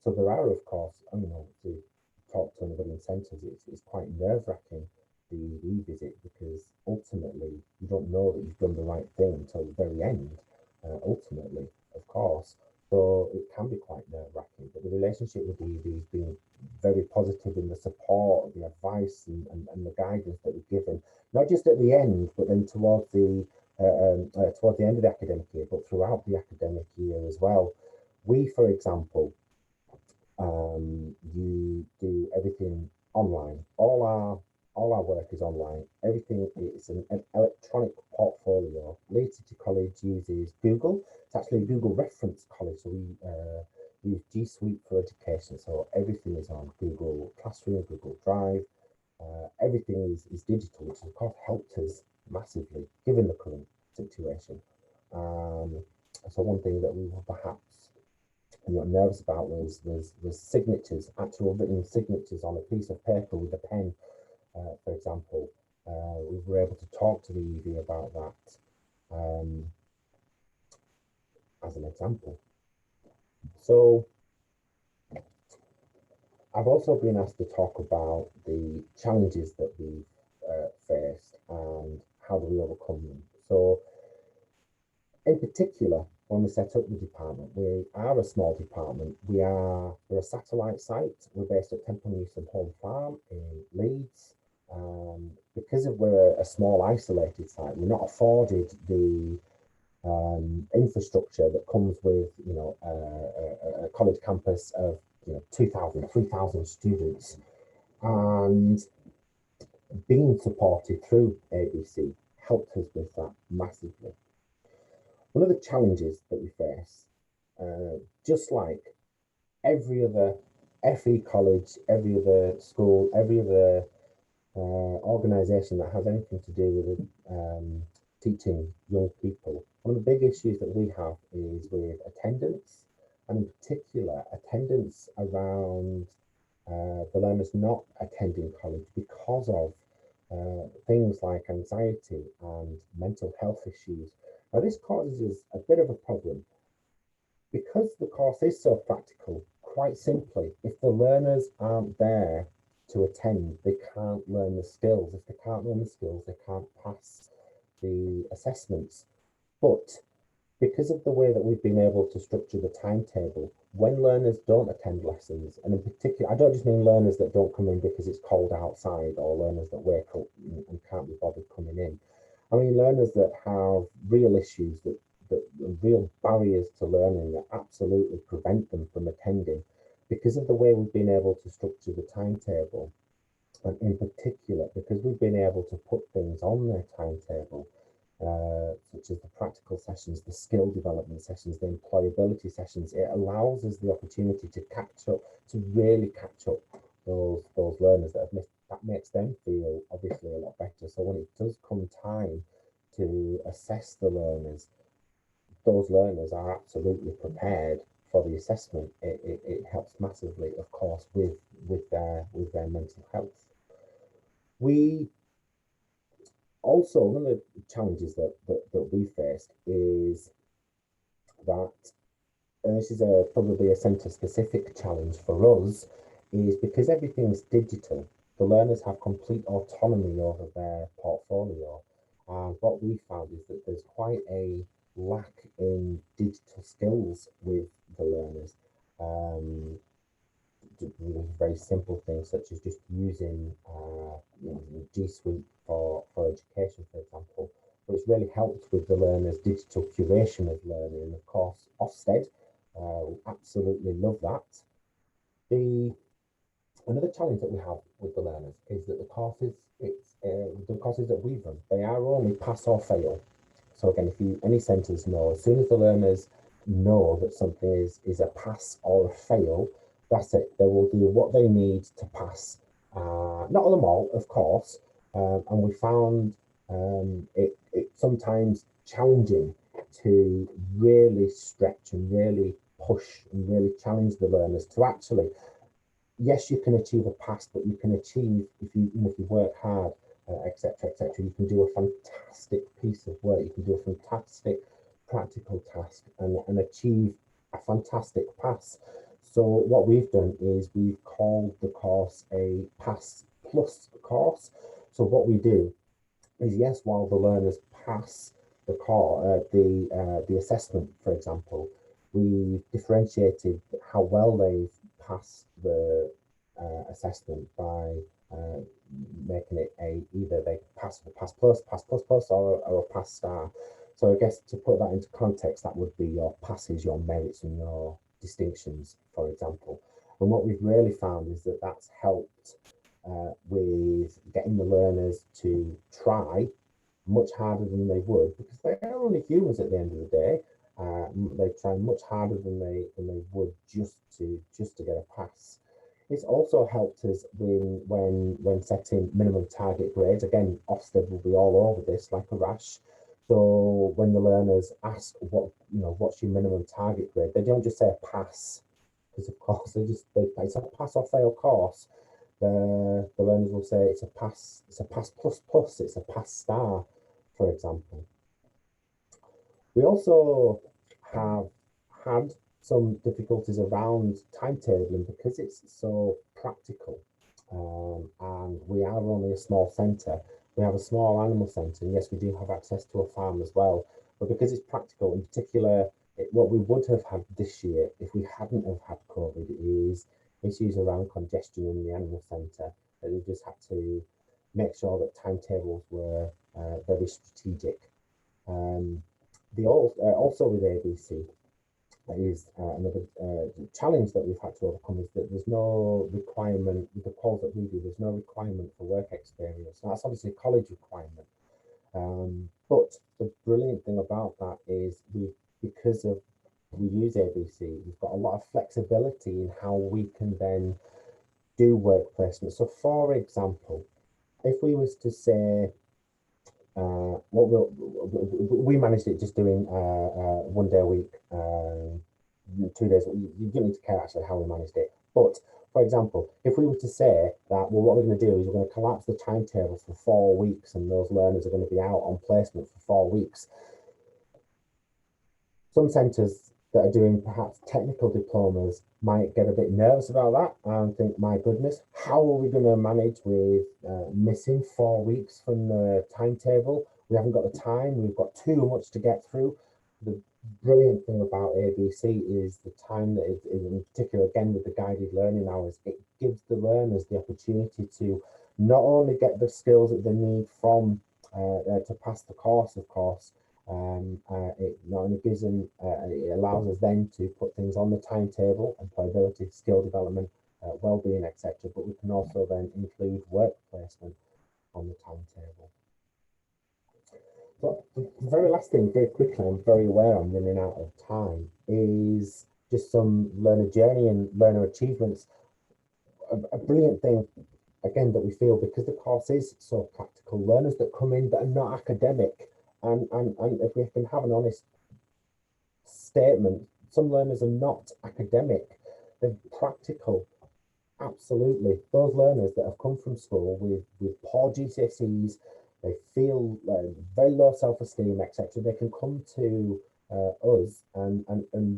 Speaker 7: So there are, of course, to talk to anybody in centres, it's quite nerve-wracking, the EV visit, because ultimately you don't know that you've done the right thing until the very end, ultimately, of course. So it can be quite nerve-wracking, but the relationship with the EV has been very positive in the support, the advice and the guidance that we've given, not just at the end, but then towards the end of the academic year, but throughout the academic year as well. We, for example, you do everything online. All our work is online. Everything is an electronic portfolio. Leeds City College uses Google. It's actually a Google reference college, so we use G Suite for education. So everything is on Google Classroom, Google Drive. Everything is digital, which of course helped us massively given the current situation. So one thing that we were perhaps nervous about was signatures, actual written signatures on a piece of paper with a pen. For example, we were able to talk to the EV about that as an example. So I've also been asked to talk about the challenges that we've faced and how do we overcome them. So in particular, when we set up the department, we are a small department. We're a satellite site. We're based at Temple Newsom Home Farm in Leeds. Because we're a small isolated site, we're not afforded the infrastructure that comes with a college campus of 2,000, 3,000 students, and being supported through ABC helped us with that massively. One of the challenges that we face, just like every other FE college, every other school, every other organisation that has anything to do with teaching young people, one of the big issues that we have is with attendance, and in particular attendance around the learners not attending college because of things like anxiety and mental health issues. Now this causes a bit of a problem because the course is so practical. Quite simply, if the learners aren't there to attend, they can't learn the skills. If they can't learn the skills, they can't pass the assessments. But because of the way that we've been able to structure the timetable, when learners don't attend lessons, and in particular, I don't just mean learners that don't come in because it's cold outside or learners that wake up and can't be bothered coming in. I mean learners that have real issues, that real barriers to learning that absolutely prevent them from attending. Because of the way we've been able to structure the timetable, and in particular, because we've been able to put things on their timetable such as the practical sessions, the skill development sessions, the employability sessions. It allows us the opportunity to catch up, to really catch up those learners that have missed. That makes them feel obviously a lot better. So when it does come time to assess the learners, those learners are absolutely prepared for the assessment. It helps massively, of course, with their mental health. We also, one of the challenges that we faced is that, and this is probably a centre specific challenge for us, is because everything's digital, the learners have complete autonomy over their portfolio. And what we found is that there's quite a lack in digital skills with the learners. Very simple things such as just using G Suite for education, for example, which really helped with the learners' digital curation of learning. And of course, Ofsted absolutely love that. Another challenge that we have with the learners is that the courses that we run, they are only pass or fail. So again, if any centres know, as soon as the learners know that something is a pass or a fail, that's it. They will do what they need to pass. Not on them all, of course. And we found it sometimes challenging to really stretch and really push and really challenge the learners to actually, yes, you can achieve a pass, but you can achieve, if you work hard, etc., etc. You can do a fantastic piece of work. You can do a fantastic practical task and achieve a fantastic pass. So what we've done is we've called the course a Pass Plus course. So what we do is, yes, while the learners pass the assessment, for example, we differentiated how well they've passed the assessment by making it either they pass the Pass Plus, or a Pass Star. So I guess to put that into context, that would be your passes, your merits, and your distinctions, for example. And what we've really found is that that's helped with getting the learners to try much harder than they would, because they are only humans at the end of the day. They try much harder than they would just to get a pass. It's also helped us when setting minimum target grades. Again, Ofsted will be all over this like a rash. So when the learners ask what's your minimum target grade, they don't just say a pass, because of course it's a pass or fail course. The learners will say it's a pass plus, it's a Pass Star, for example. We also have had some difficulties around timetabling because it's so practical, and we are only a small centre. We have a small animal centre, and yes, we do have access to a farm as well, but because it's practical, in particular, what we would have had this year if we hadn't have had COVID is issues around congestion in the animal centre, that we just had to make sure that timetables were very strategic. Also with ABC, is another challenge that we've had to overcome, is that there's no requirement with the calls that we do. There's no requirement for work experience. Now, that's obviously a college requirement, but the brilliant thing about that is because we use ABC, we've got a lot of flexibility in how we can then do work placement. So, for example, if we was to say, we managed it just doing 1 day a week, 2 days. You don't need to care actually how we managed it. But for example, if we were to say that, well, what we're going to do is we're going to collapse the timetable for 4 weeks, and those learners are going to be out on placement for 4 weeks. Some centres that are doing perhaps technical diplomas might get a bit nervous about that and think, my goodness, how are we going to manage with missing 4 weeks from the timetable? We haven't got the time, we've got too much to get through. The brilliant thing about ABC is the time that it is, in particular, again, with the guided learning hours, it gives the learners the opportunity to not only get the skills that they need from to pass the course, of course. It not only gives them, it allows us then to put things on the timetable, employability, skill development, well-being, etc. But we can also then include work placement on the timetable. So the very last thing, very quickly, I'm very aware I'm running out of time, is just some learner journey and learner achievements. A brilliant thing, again, that we feel, because the course is so practical, learners that come in that are not academic, and if we can have an honest statement, some learners are not academic, they're practical. Absolutely. Those learners that have come from school with poor GCSEs, they feel very low self-esteem, etc. They can come to us and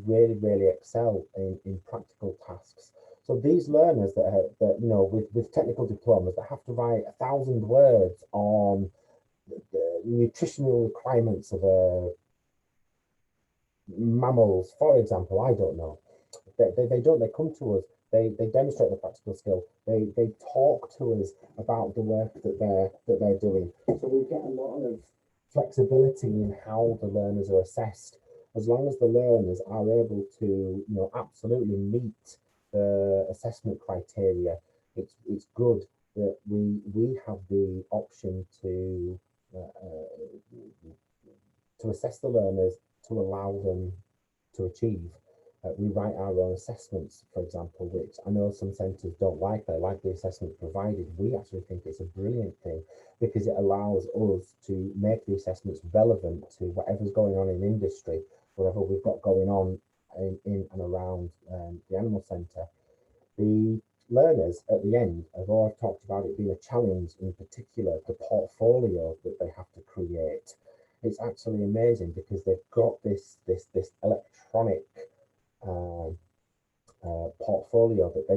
Speaker 7: really, really excel in practical tasks. So these learners that you know, with technical diplomas that have to write 1,000 words on the nutritional requirements of mammals, for example, I don't know. They come to us. They demonstrate the practical skill. They talk to us about the work that they're doing. So we get a lot of flexibility in how the learners are assessed, as long as the learners are able to, you know, absolutely meet the assessment criteria. It's good that we have the option to assess the learners, to allow them to achieve. We write our own assessments, for example, which I know some centres don't like. They like the assessment provided. We actually think it's a brilliant thing, because it allows us to make the assessments relevant to whatever's going on in industry, whatever we've got going on in and around the animal centre. The learners at the end, although I've talked about it being a challenge, in particular the portfolio that they have to create, it's actually amazing, because they've got this electronic portfolio that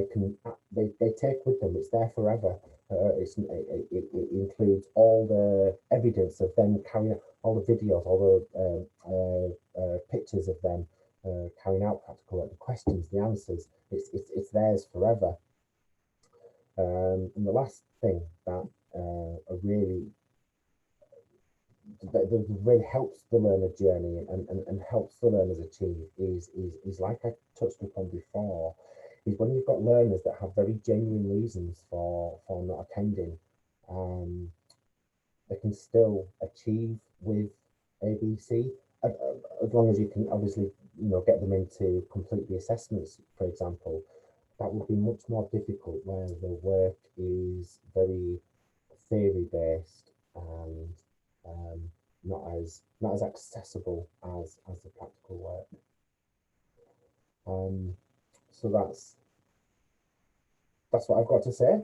Speaker 7: they take with them. It's there forever. It includes all the evidence of them carrying out, all the videos, all the pictures of them carrying out practical work, the questions, the answers. It's theirs forever. And the last thing that really helps the learner journey and helps the learners achieve is like I touched upon before, is when you've got learners that have very genuine reasons for not attending, they can still achieve with ABC, as long as you can obviously, you know, get them in to complete the assessments, for example. That would be much more difficult where the work is very theory based and not as accessible as the practical work. So that's what I've got to say.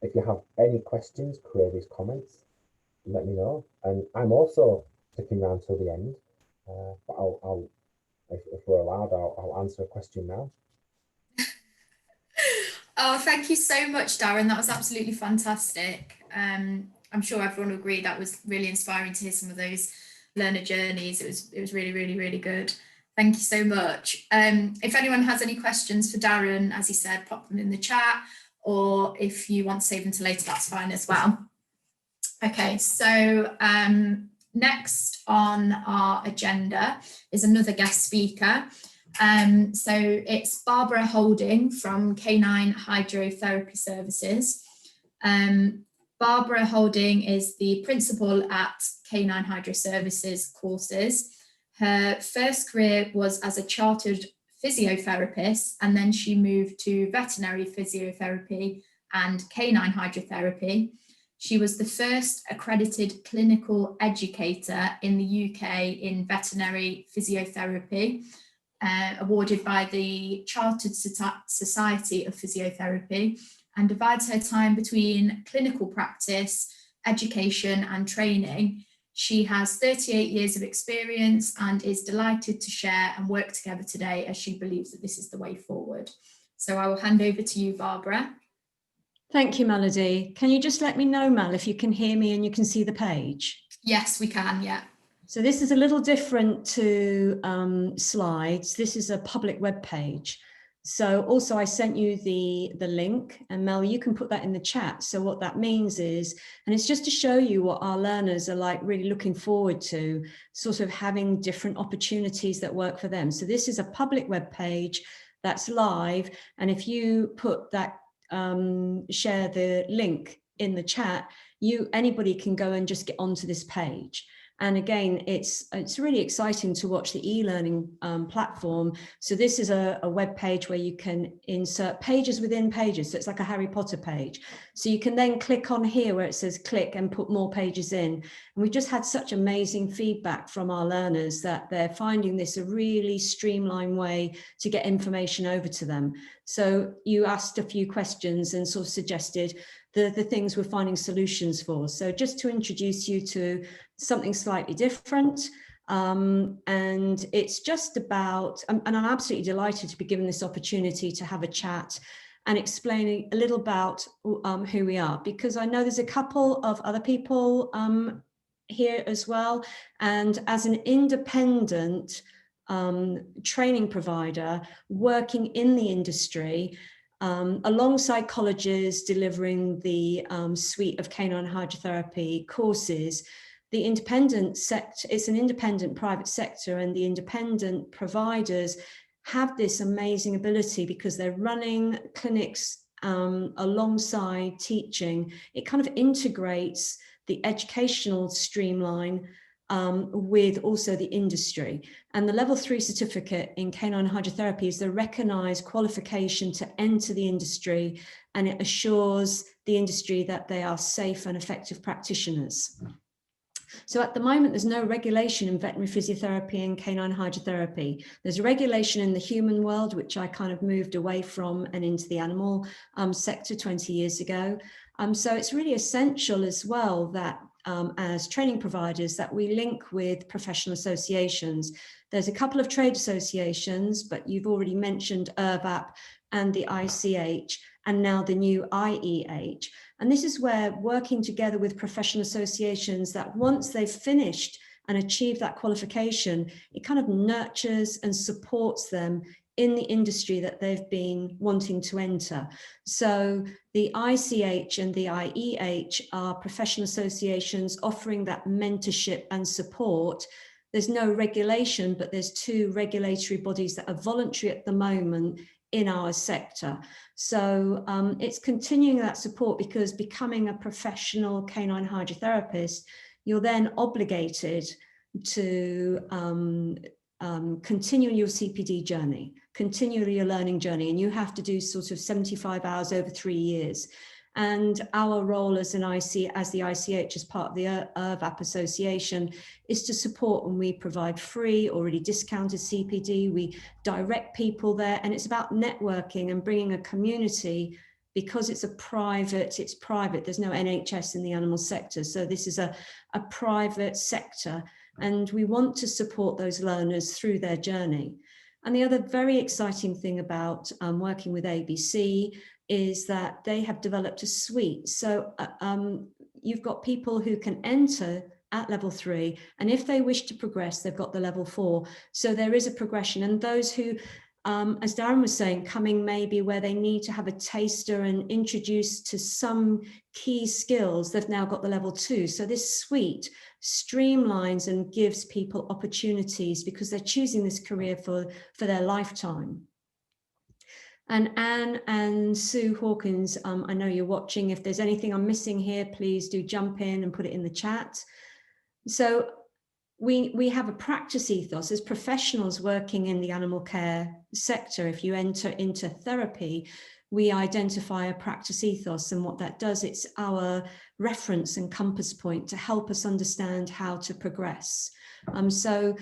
Speaker 7: If you have any questions, queries, comments, let me know. And I'm also sticking around till the end, but I'll if we're allowed, I'll answer a question now.
Speaker 2: Oh, thank you so much, Darren. That was absolutely fantastic. I'm sure everyone will agree that was really inspiring to hear some of those learner journeys. It was really, really, really good. Thank you so much. If anyone has any questions for Darren, as he said, pop them in the chat, or if you want to save them to later, that's fine as well. Okay, so next on our agenda is another guest speaker. So it's Barbara Holding from Canine Hydrotherapy Services. Barbara Holding is the principal at Canine Hydro Services courses. Her first career was as a chartered physiotherapist, and then she moved to veterinary physiotherapy and canine hydrotherapy. She was the first accredited clinical educator in the UK in veterinary physiotherapy, awarded by the Chartered Society of Physiotherapy, and divides her time between clinical practice, education and training. She has 38 years of experience and is delighted to share and work together today, as she believes that this is the way forward. So I will hand over to you, Barbara.
Speaker 8: Thank you, Melody. Can you just let me know, Mel, if you can hear me and you can see the page?
Speaker 2: Yes, we can, yeah.
Speaker 8: So this is a little different to slides. This is a public web page. So also I sent you the link, and Mel, you can put that in the chat. So what that means is, and it's just to show you what our learners are like really looking forward to, sort of having different opportunities that work for them. So this is a public web page that's live. And if you put that, share the link in the chat, anybody can go and just get onto this page. And again, it's really exciting to watch the e-learning platform. So this is a web page where you can insert pages within pages. So it's like a Harry Potter page. So you can then click on here where it says click and put more pages in. And we've just had such amazing feedback from our learners that they're finding this a really streamlined way to get information over to them. So you asked a few questions and sort of suggested the things we're finding solutions for. So just to introduce you to something slightly different. And it's just about, and I'm absolutely delighted to be given this opportunity to have a chat and explaining a little about who we are, because I know there's a couple of other people here as well. And as an independent training provider working in the industry, alongside colleges delivering the suite of canine hydrotherapy courses, the independent sector, it's an independent private sector, and the independent providers have this amazing ability because they're running clinics alongside teaching. It kind of integrates the educational streamline with also the industry. And the level 3 certificate in canine hydrotherapy is the recognized qualification to enter the industry, and it assures the industry that they are safe and effective practitioners. So at the moment, there's no regulation in veterinary physiotherapy and canine hydrotherapy. There's regulation in the human world, which I kind of moved away from and into the animal sector 20 years ago. So it's really essential as well that as training providers that we link with professional associations. There's a couple of trade associations, but you've already mentioned IRVAP and the ICH, and now the new IEH. And this is where working together with professional associations, that once they've finished and achieved that qualification, it kind of nurtures and supports them in the industry that they've been wanting to enter. So the ICH and the IEH are professional associations offering that mentorship and support. There's no regulation, but there's 2 regulatory bodies that are voluntary at the moment in our sector. So it's continuing that support, because becoming a professional canine hydrotherapist, you're then obligated to continue your CPD journey, continue your learning journey, and you have to do sort of 75 hours over 3 years. And our role as the ICH, as part of the IRVAP Association, is to support, and we provide free, already discounted CPD. We direct people there, and it's about networking and bringing a community, because it's private. There's no NHS in the animal sector. So this is a private sector, and we want to support those learners through their journey. And the other very exciting thing about working with ABC is that they have developed a suite. So you've got people who can enter at level 3, and if they wish to progress, they've got the level 4. So there is a progression, and those who, as Darren was saying, coming maybe where they need to have a taster and introduced to some key skills, they've now got the level 2. So this suite streamlines and gives people opportunities, because they're choosing this career for their lifetime. And Anne and Sue Hawkins, I know you're watching. If there's anything I'm missing here, please do jump in and put it in the chat. So we have a practice ethos as professionals working in the animal care sector. If you enter into therapy, we identify a practice ethos, and what that does, it's our reference and compass point to help us understand how to progress. So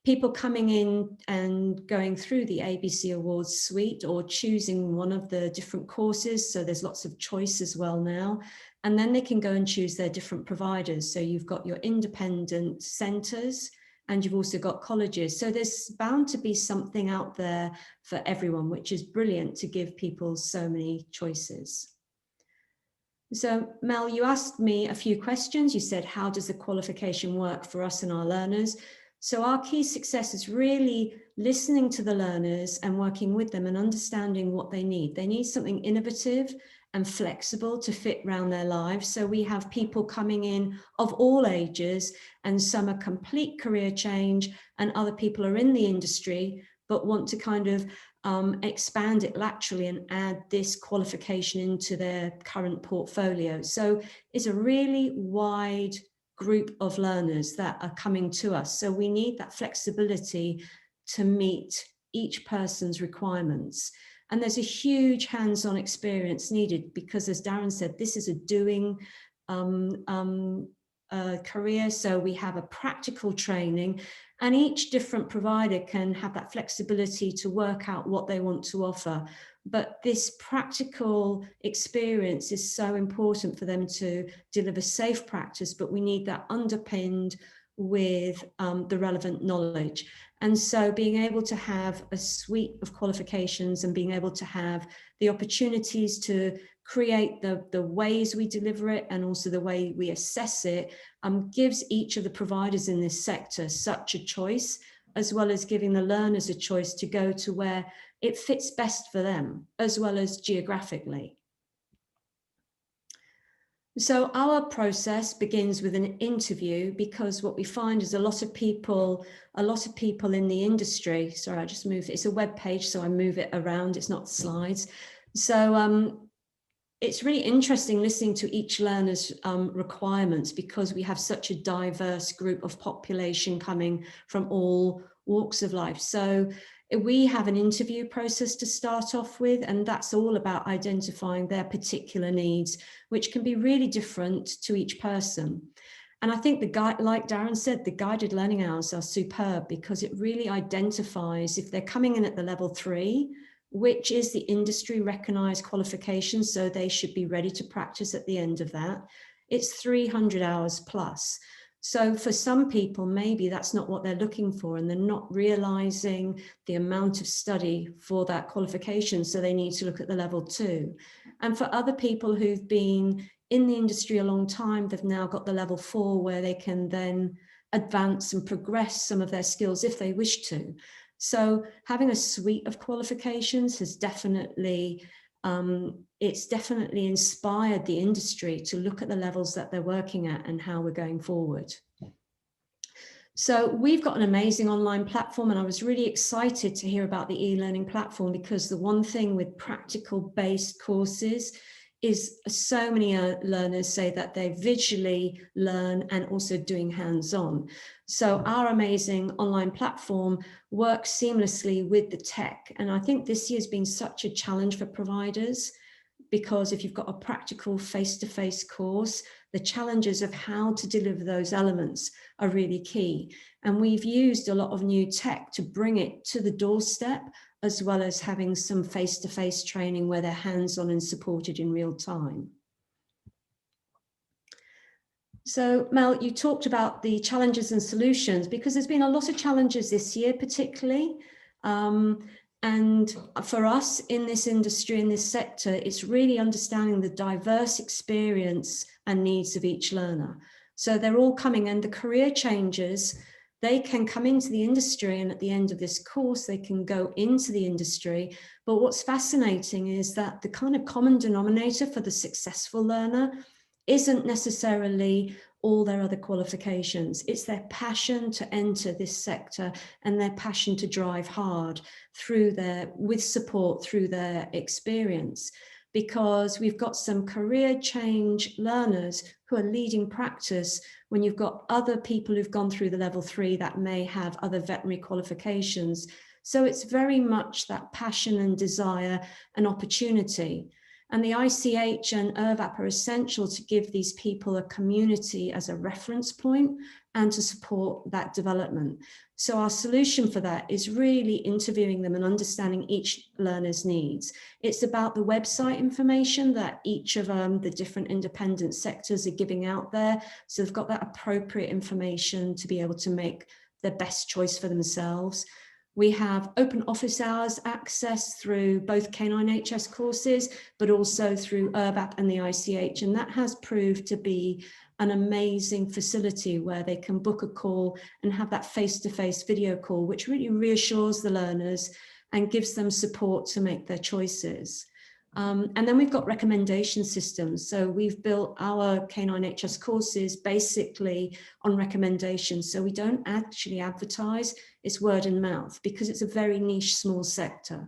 Speaker 8: people coming in and going through the ABC Awards suite, or choosing one of the different courses, so there's lots of choice as well now, and then they can go and choose their different providers. So you've got your independent centres, and you've also got colleges. So there's bound to be something out there for everyone, which is brilliant to give people so many choices. So Mel, you asked me a few questions. You said, how does the qualification work for us and our learners? So our key success is really listening to the learners and working with them and understanding what they need. They need something innovative and flexible to fit around their lives. So we have people coming in of all ages, and some are complete career change, and other people are in the industry but want to kind of expand it laterally and add this qualification into their current portfolio. So it's a really wide group of learners that are coming to us. So we need that flexibility to meet each person's requirements. And there's a huge hands-on experience needed because, as Darren said, this is a doing career. So we have a practical training, and each different provider can have that flexibility to work out what they want to offer. But this practical experience is so important for them to deliver safe practice, but we need that underpinned with the relevant knowledge. And so being able to have a suite of qualifications and being able to have the opportunities to create the ways we deliver it and also the way we assess it gives each of the providers in this sector such a choice, as well as giving the learners a choice to go to where it fits best for them, as well as geographically. So our process begins with an interview, because what we find is a lot of people in the industry, sorry, I just moved, it's a web page, so I move it around, it's not slides. So it's really interesting listening to each learner's requirements, because we have such a diverse group of population coming from all walks of life. So we have an interview process to start off with, and that's all about identifying their particular needs, which can be really different to each person. And I think like Darren said, the guided learning hours are superb because it really identifies if they're coming in at the level 3, which is the industry recognized qualification, so they should be ready to practice at the end of that. It's 300 hours plus. So for some people, maybe that's not what they're looking for, and they're not realizing the amount of study for that qualification, so they need to look at the level 2. And for other people who've been in the industry a long time, they've now got the level 4 where they can then advance and progress some of their skills if they wish to. So having a suite of qualifications has definitely, it's definitely inspired the industry to look at the levels that they're working at and how we're going forward. So we've got an amazing online platform, and I was really excited to hear about the e-learning platform, because the one thing with practical-based courses is so many learners say that they visually learn and also doing hands-on. So our amazing online platform works seamlessly with the tech. And I think this year's been such a challenge for providers, because if you've got a practical face-to-face course, the challenges of how to deliver those elements are really key. And we've used a lot of new tech to bring it to the doorstep, as well as having some face-to-face training where they're hands-on and supported in real time. So Mel, you talked about the challenges and solutions, because there's been a lot of challenges this year, particularly. And for us in this industry, in this sector, it's really understanding the diverse experience and needs of each learner. So they're all coming, and the career changes, they can come into the industry, and at the end of this course, they can go into the industry. But what's fascinating is that the kind of common denominator for the successful learner isn't necessarily all their other qualifications. It's their passion to enter this sector and their passion to drive hard through with support through their experience. Because we've got some career change learners who are leading practice when you've got other people who've gone through the level 3 that may have other veterinary qualifications. So it's very much that passion and desire and opportunity. And the ICH and IRVAP are essential to give these people a community as a reference point and to support that development. So our solution for that is really interviewing them and understanding each learner's needs. It's about the website information that each of the different independent sectors are giving out there. So they've got that appropriate information to be able to make the best choice for themselves. We have open office hours access through both K9HS courses, but also through IRVAP and the ICH. And that has proved to be an amazing facility where they can book a call and have that face-to-face video call, which really reassures the learners and gives them support to make their choices. And then we've got recommendation systems. So we've built our K9HS courses basically on recommendations. So we don't actually advertise, it's word and mouth, because it's a very niche, small sector.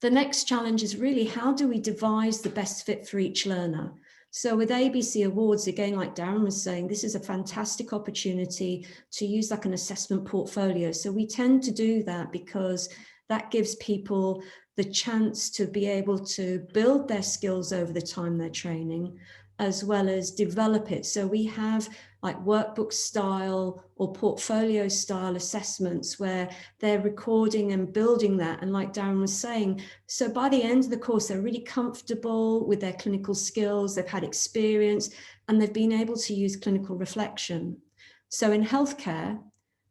Speaker 8: The next challenge is really, how do we devise the best fit for each learner? So with ABC Awards, again, like Darren was saying, this is a fantastic opportunity to use like an assessment portfolio. So we tend to do that because that gives people the chance to be able to build their skills over the time they're training, as well as develop it. So we have like workbook style or portfolio style assessments where they're recording and building that. And like Darren was saying, so by the end of the course, they're really comfortable with their clinical skills, they've had experience, and they've been able to use clinical reflection. So in healthcare,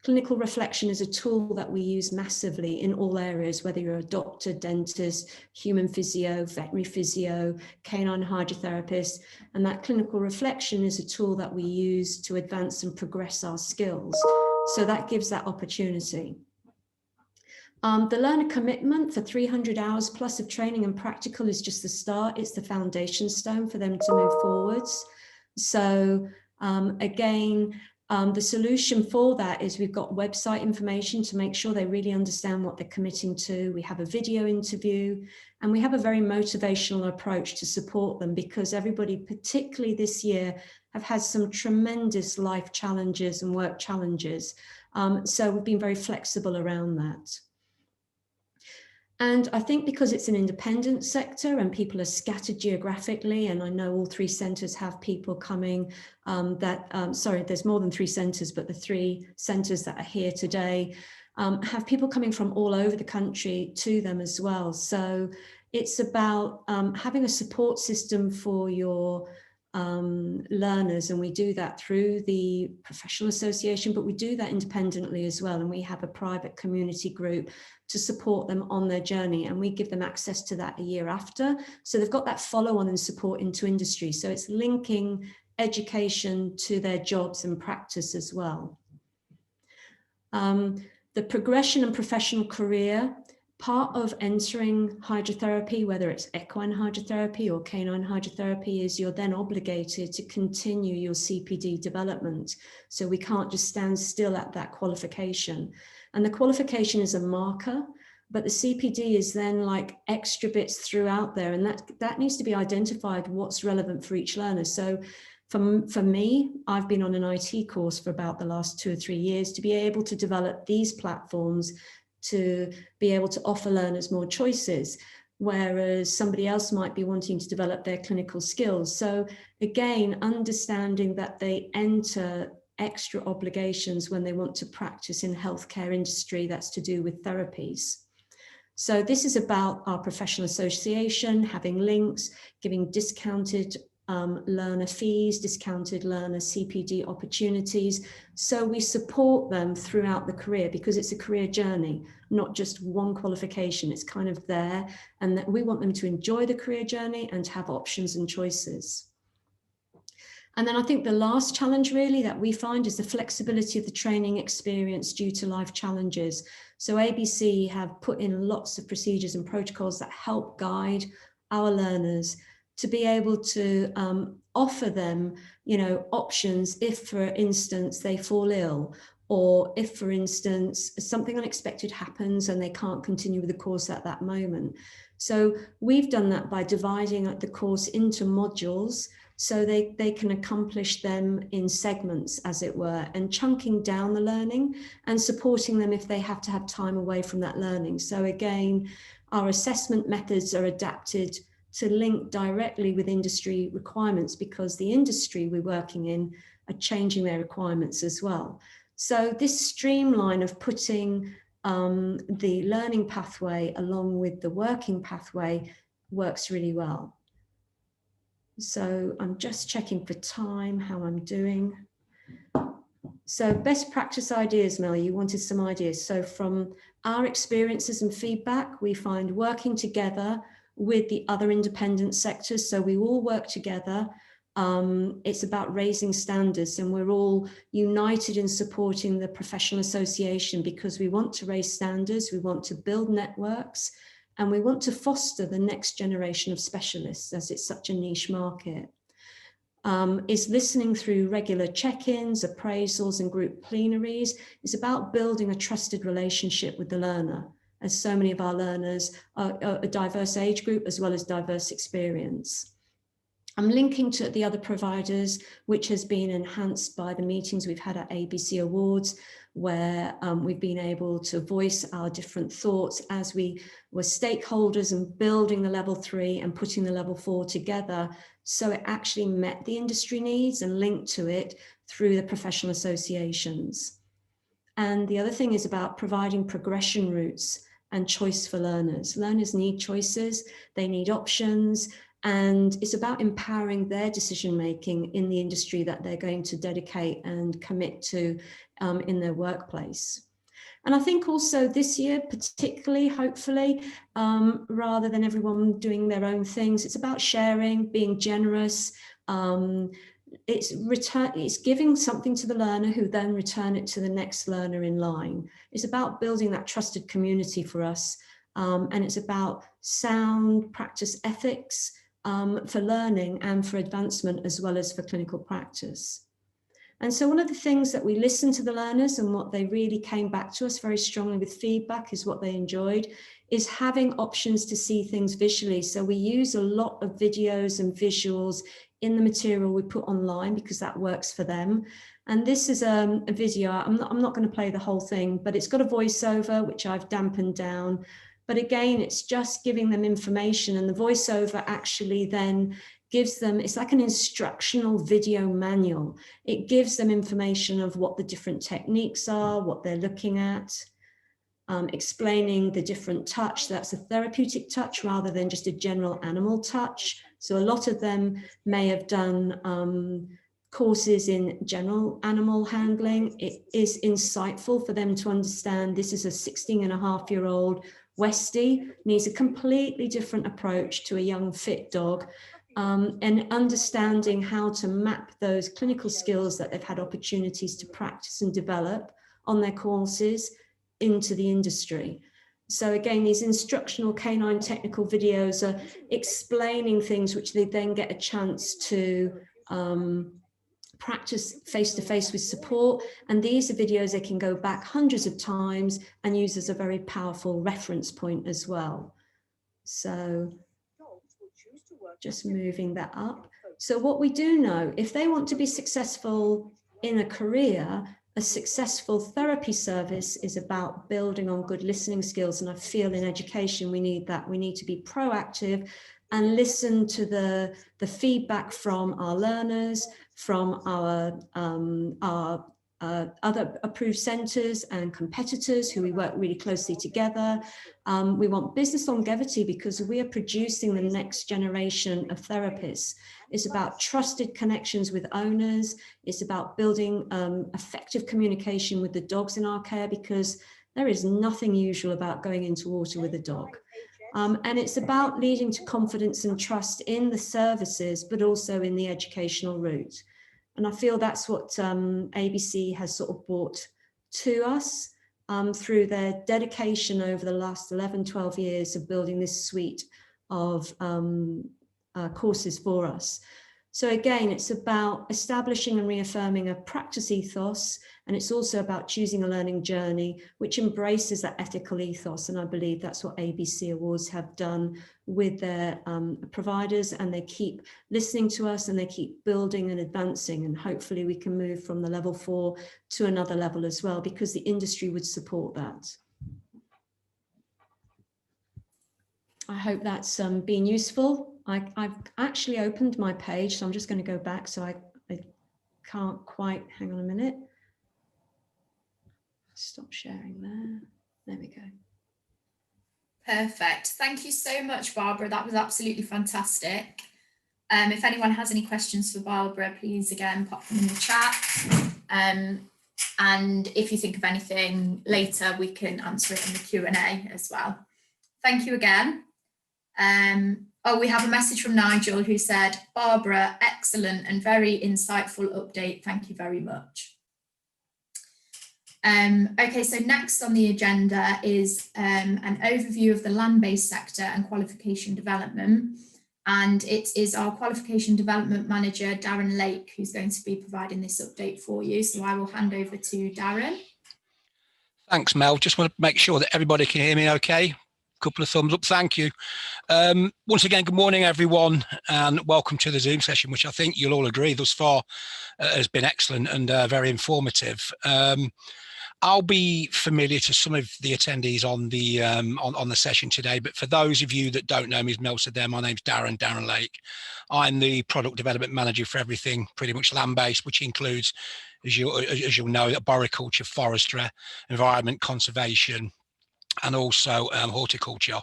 Speaker 8: clinical reflection is a tool that we use massively in all areas, whether you're a doctor, dentist, human physio, veterinary physio, canine hydrotherapist. And that clinical reflection is a tool that we use to advance and progress our skills. So that gives that opportunity. The learner commitment for 300 hours plus of training and practical is just the start. It's the foundation stone for them to move forwards. So again, the solution for that is we've got website information to make sure they really understand what they're committing to. We have a video interview, and we have a very motivational approach to support them, because everybody, particularly this year, have had some tremendous life challenges and work challenges. So we've been very flexible around that. And I think because it's an independent sector and people are scattered geographically, and I know all 3 centres have people coming sorry, there's more than 3 centres, but the 3 centres that are here today have people coming from all over the country to them as well. So it's about having a support system for your learners, and we do that through the professional association, but we do that independently as well, and we have a private community group to support them on their journey, and we give them access to that a year after, so they've got that follow-on and support into industry. So it's linking education to their jobs and practice as well. The progression and professional career, part of entering hydrotherapy, whether it's equine hydrotherapy or canine hydrotherapy, is you're then obligated to continue your CPD development. So we can't just stand still at that qualification. And the qualification is a marker, but the CPD is then like extra bits throughout there, and that needs to be identified what's relevant for each learner. So for me, I've been on an IT course for about the last 2 or 3 years to be able to develop these platforms to be able to offer learners more choices, whereas somebody else might be wanting to develop their clinical skills. So again, understanding that they enter extra obligations when they want to practice in healthcare industry that's to do with therapies. So this is about our professional association, having links, giving discounted learner fees, discounted learner CPD opportunities. So we support them throughout the career, because it's a career journey, not just one qualification. It's kind of there, and that we want them to enjoy the career journey and to have options and choices. And then I think the last challenge really that we find is the flexibility of the training experience due to life challenges. So ABC have put in lots of procedures and protocols that help guide our learners to be able to offer them, options if, for instance, they fall ill, or if, for instance, something unexpected happens and they can't continue with the course at that moment. So we've done that by dividing the course into modules, so they can accomplish them in segments, as it were, and chunking down the learning and supporting them if they have to have time away from that learning. So again, our assessment methods are adapted to link directly with industry requirements, because the industry we're working in are changing their requirements as well. So this streamline of putting the learning pathway along with the working pathway works really well. So I'm just checking for time, how I'm doing. So best practice ideas, Mel, you wanted some ideas. So from our experiences and feedback, we find working together with the other independent sectors. So we all work together. It's about raising standards, and we're all united in supporting the professional association, because we want to raise standards, we want to build networks, and we want to foster the next generation of specialists, as it's such a niche market. Is listening through regular check-ins, appraisals, and group plenaries. It's about building a trusted relationship with the learner. as so many of our learners are a diverse age group as well as diverse experience. I'm linking to the other providers, which has been enhanced by the meetings we've had at ABC Awards, where we've been able to voice our different thoughts as we were stakeholders and building the level 3 and putting the level 4 together. So it actually met the industry needs and linked to it through the professional associations. And the other thing is about providing progression routes and choice for learners. Learners need choices, they need options, and it's about empowering their decision-making in the industry that they're going to dedicate and commit to in their workplace. And I think also this year, particularly, hopefully, rather than everyone doing their own things, it's about sharing, being generous. It's giving something to the learner who then return it to the next learner in line. It's about building that trusted community for us. And it's about sound practice ethics for learning and for advancement, as well as for clinical practice. And so one of the things that we listened to the learners and what they really came back to us very strongly with feedback is what they enjoyed is having options to see things visually. So we use a lot of videos and visuals in the material we put online because that works for them. And this is a video, I'm not going to play the whole thing, but it's got a voiceover, which I've dampened down. But again, it's just giving them information, and the voiceover actually then gives them, it's like an instructional video manual. It gives them information of what the different techniques are, what they're looking at, explaining the different touch. That's a therapeutic touch rather than just a general animal touch. So a lot of them may have done courses in general animal handling. It is insightful for them to understand this is a 16-and-a-half-year-old Westie, needs a completely different approach to a young fit dog, and understanding how to map those clinical skills that they've had opportunities to practice and develop on their courses into the industry. So again, these instructional canine technical videos are explaining things which they then get a chance to practice face-to-face with support. And these are videos they can go back hundreds of times and use as a very powerful reference point as well. So just moving that up. So what we do know, if they want to be successful in a career, a successful therapy service is about building on good listening skills. And I feel in education, we need that. We need to be proactive and listen to the feedback from our learners, from our other approved centres and competitors who we work really closely together. We want business longevity because we are producing the next generation of therapists. It's about trusted connections with owners. It's about building effective communication with the dogs in our care, because there is nothing usual about going into water with a dog. And it's about leading to confidence and trust in the services, but also in the educational route. And I feel that's what ABC has sort of brought to us through their dedication over the last 11, 12 years of building this suite of courses for us. So again, it's about establishing and reaffirming a practice ethos, and it's also about choosing a learning journey which embraces that ethical ethos. And I believe that's what ABC Awards have done with their providers, and they keep listening to us and they keep building and advancing, and hopefully we can move from the level 4 to another level as well, because the industry would support that. I hope that's been useful. I've actually opened my page, so I'm just going to go back. So I can't quite, hang on a minute. Stop sharing there. There we go.
Speaker 2: Perfect. Thank you so much, Barbara. That was absolutely fantastic. If anyone has any questions for Barbara, please again pop them in the chat. And if you think of anything later, we can answer it in the Q&A as well. Thank you again. Oh, we have a message from Nigel who said, Barbara, excellent and very insightful update. Thank you very much. Okay, so next on the agenda is an overview of the land-based sector and qualification development. And it is our qualification development manager, Darren Lake, who's going to be providing this update for you. So I will hand over to Darren.
Speaker 9: Thanks, Mel. Just want to make sure that everybody can hear me okay. Couple of thumbs up, thank you. Once again, good morning, everyone, and welcome to the Zoom session, which I think you'll all agree thus far has been excellent and very informative. I'll be familiar to some of the attendees on the on the session today, but for those of you that don't know me, as Mel said there, my name's Darren Lake. I'm the product development manager for everything pretty much land-based, which includes, as you'll know, arboriculture, forestry, environment conservation, and also horticulture.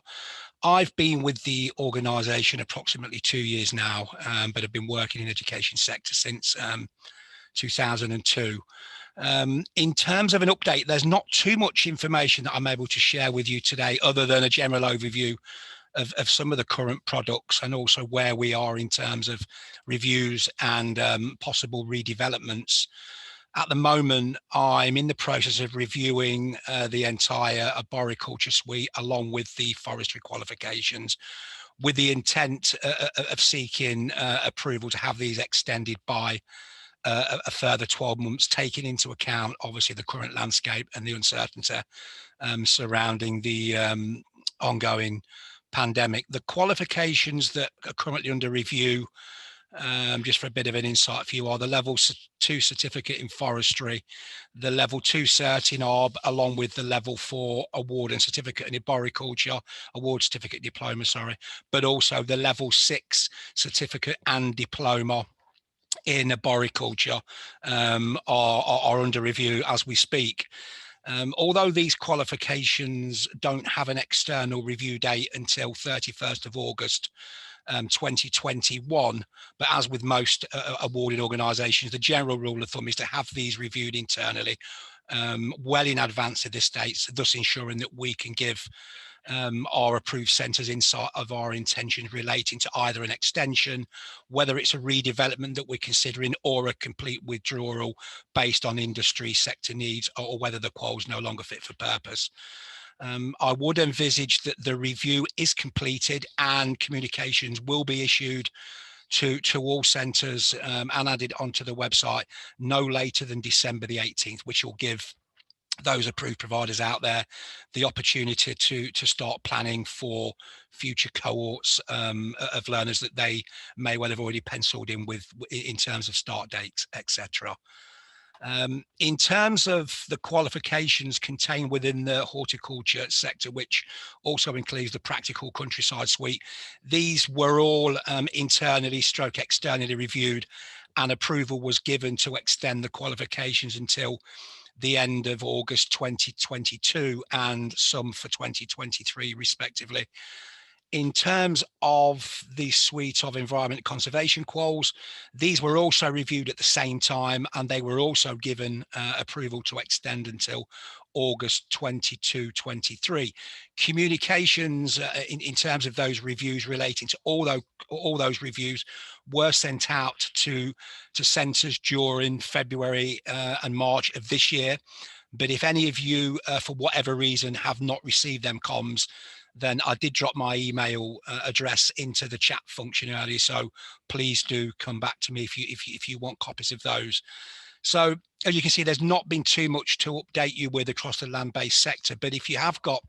Speaker 9: I've been with the organisation approximately 2 years now, but I've been working in the education sector since 2002. In terms of an update, there's not too much information that I'm able to share with you today, other than a general overview of some of the current products and also where we are in terms of reviews and possible redevelopments. At the moment, I'm in the process of reviewing the entire arboriculture suite along with the forestry qualifications, with the intent of seeking approval to have these extended by a further 12 months, taking into account obviously the current landscape and the uncertainty surrounding the ongoing pandemic. The qualifications that are currently under review, just for a bit of an insight for you, are the level 2 certificate in forestry, the level 2 cert in ARB, along with the level 4 award and certificate in arboriculture, award certificate diploma, sorry, but also the level 6 certificate and diploma in arboriculture are under review as we speak. Although these qualifications don't have an external review date until 31st of August 2021, but as with most awarded organisations, the general rule of thumb is to have these reviewed internally well in advance of this date, thus ensuring that we can give our approved centres insight of our intentions relating to either an extension, whether it's a redevelopment that we're considering, or a complete withdrawal based on industry sector needs, or whether the qual is no longer fit for purpose. I would envisage that the review is completed and communications will be issued to all centres and added onto the website no later than December the 18th, which will give those approved providers out there the opportunity to start planning for future cohorts of learners that they may well have already penciled in with in terms of start dates, etc. In terms of the qualifications contained within the horticulture sector, which also includes the practical countryside suite, these were all internally / externally reviewed, and approval was given to extend the qualifications until the end of August 2022 and some for 2023 respectively. In terms of the suite of environment conservation quals, these were also reviewed at the same time, and they were also given approval to extend until August 22-23. Communications in terms of those reviews relating to all those reviews were sent out to centres during February and March of this year. But if any of you, for whatever reason, have not received them comms, then I did drop my email address into the chat function earlier. So please do come back to me if you want copies of those. So as you can see, there's not been too much to update you with across the land-based sector, but if you have got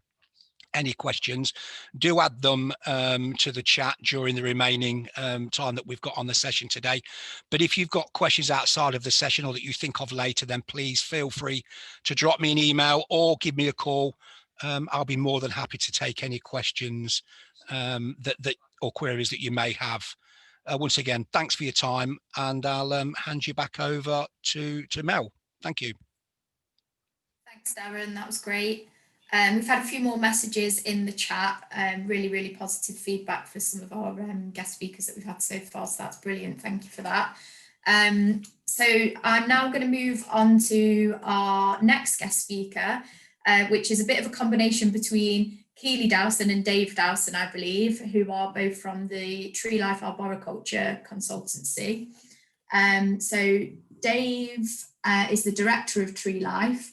Speaker 9: any questions, do add them to the chat during the remaining time that we've got on the session today. But if you've got questions outside of the session or that you think of later, then please feel free to drop me an email or give me a call. I'll be more than happy to take any questions that or queries that you may have. Once again, thanks for your time, and I'll hand you back over to Mel. Thank you.
Speaker 2: Thanks, Darren. That was great. We've had a few more messages in the chat, really positive feedback for some of our guest speakers that we've had so far, so that's brilliant. Thank you for that. So I'm now going to move on to our next guest speaker, which is a bit of a combination between Keely Dowson and Dave Dowson, I believe, who are both from the Tree Life Arboriculture Consultancy. So Dave is the director of Tree Life.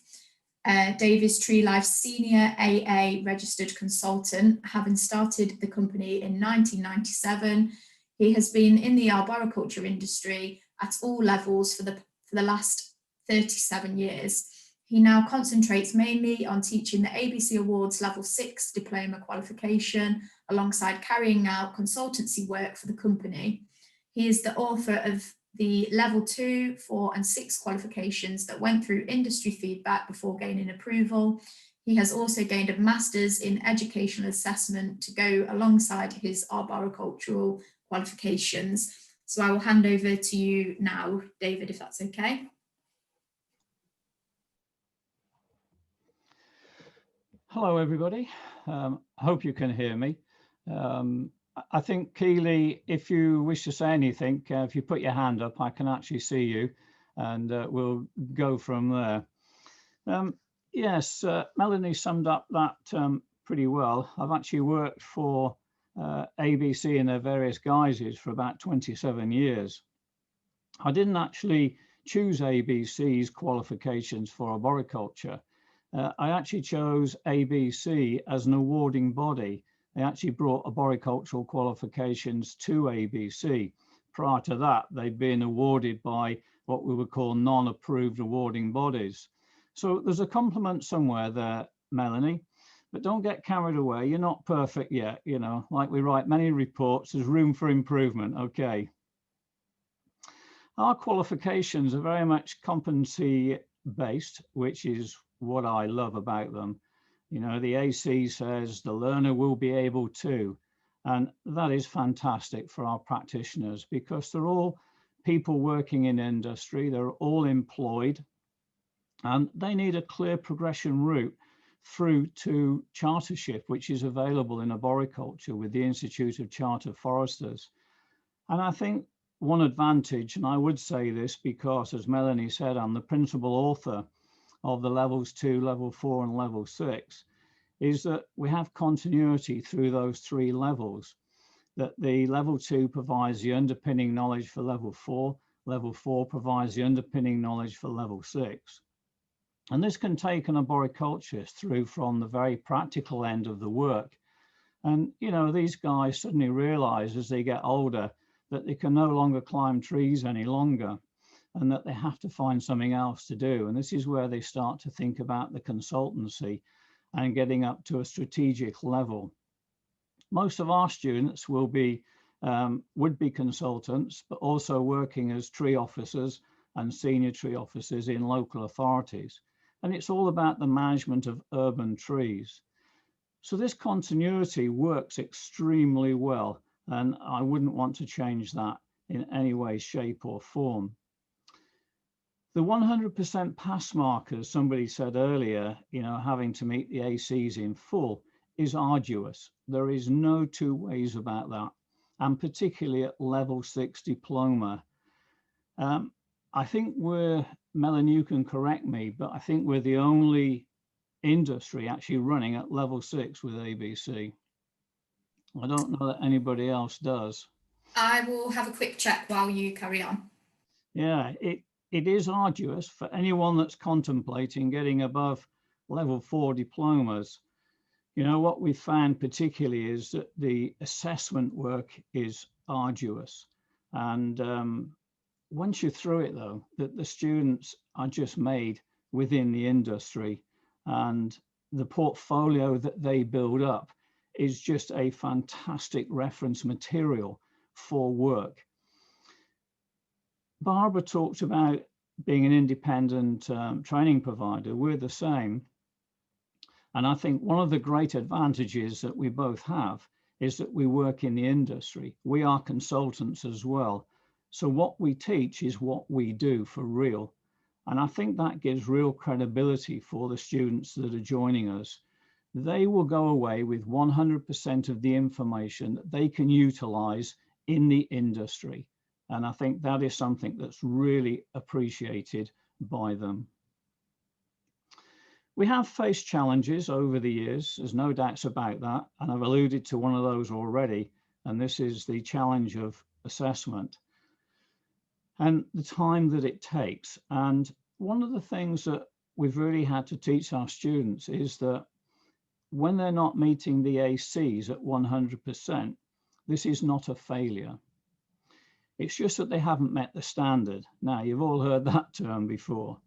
Speaker 2: Dave is Tree Life's senior AA registered consultant, having started the company in 1997. He has been in the arboriculture industry at all levels for the last 37 years. He now concentrates mainly on teaching the ABC Awards Level 6 diploma qualification alongside carrying out consultancy work for the company. He is the author of the Level 2, 4 and 6 qualifications that went through industry feedback before gaining approval. He has also gained a Master's in Educational Assessment to go alongside his arboricultural qualifications. So I will hand over to you now, David, if that's okay.
Speaker 10: Hello, everybody. I hope you can hear me. I think, Keely, if you wish to say anything, if you put your hand up, I can actually see you, and we'll go from there. Yes, Melanie summed up that pretty well. I've actually worked for ABC in their various guises for about 27 years. I didn't actually choose ABC's qualifications for arboriculture. I actually chose ABC as an awarding body. They actually brought arboricultural qualifications to ABC. Prior to that, they'd been awarded by what we would call non-approved awarding bodies. So there's a compliment somewhere there, Melanie, but don't get carried away. You're not perfect yet. You know, like we write many reports, there's room for improvement. Okay. Our qualifications are very much competency based, which is what I love about them. You know, the AC says the learner will be able to, and that is fantastic for our practitioners because they're all people working in industry, they're all employed, and they need a clear progression route through to chartership, which is available in arboriculture with the Institute of Chartered Foresters. And I think one advantage, and I would say this because, as Melanie said, I'm the principal author of the levels 2, level 4 and level 6, is that we have continuity through those 3 levels, that the level 2 provides the underpinning knowledge for level 4 provides the underpinning knowledge for level 6. And this can take an arboriculturist through from the very practical end of the work. And, you know, these guys suddenly realize as they get older that they can no longer climb trees any longer, and that they have to find something else to do. And this is where they start to think about the consultancy and getting up to a strategic level. Most of our students will be would-be consultants, but also working as tree officers and senior tree officers in local authorities. And it's all about the management of urban trees. So this continuity works extremely well, and I wouldn't want to change that in any way, shape or form. The 100% pass markers, somebody said earlier, you know, having to meet the ACs in full is arduous. There is no two ways about that. And particularly at level 6 diploma. I think Melanie, you can correct me, but I think we're the only industry actually running at level 6 with ABC. I don't know that anybody else does.
Speaker 2: I will have a quick check while you carry on.
Speaker 10: Yeah, it is arduous for anyone that's contemplating getting above level 4 diplomas. You know, what we found particularly is that the assessment work is arduous. And once you're through it, though, that the students are just made within the industry, and the portfolio that they build up is just a fantastic reference material for work. Barbara talked about being an independent training provider. We're the same. And I think one of the great advantages that we both have is that we work in the industry. We are consultants as well. So what we teach is what we do for real. And I think that gives real credibility for the students that are joining us. They will go away with 100% of the information that they can utilize in the industry. And I think that is something that's really appreciated by them. We have faced challenges over the years, there's no doubts about that. And I've alluded to one of those already. And this is the challenge of assessment and the time that it takes. And one of the things that we've really had to teach our students is that when they're not meeting the ACs at 100%, this is not a failure. It's just that they haven't met the standard. Now, you've all heard that term before.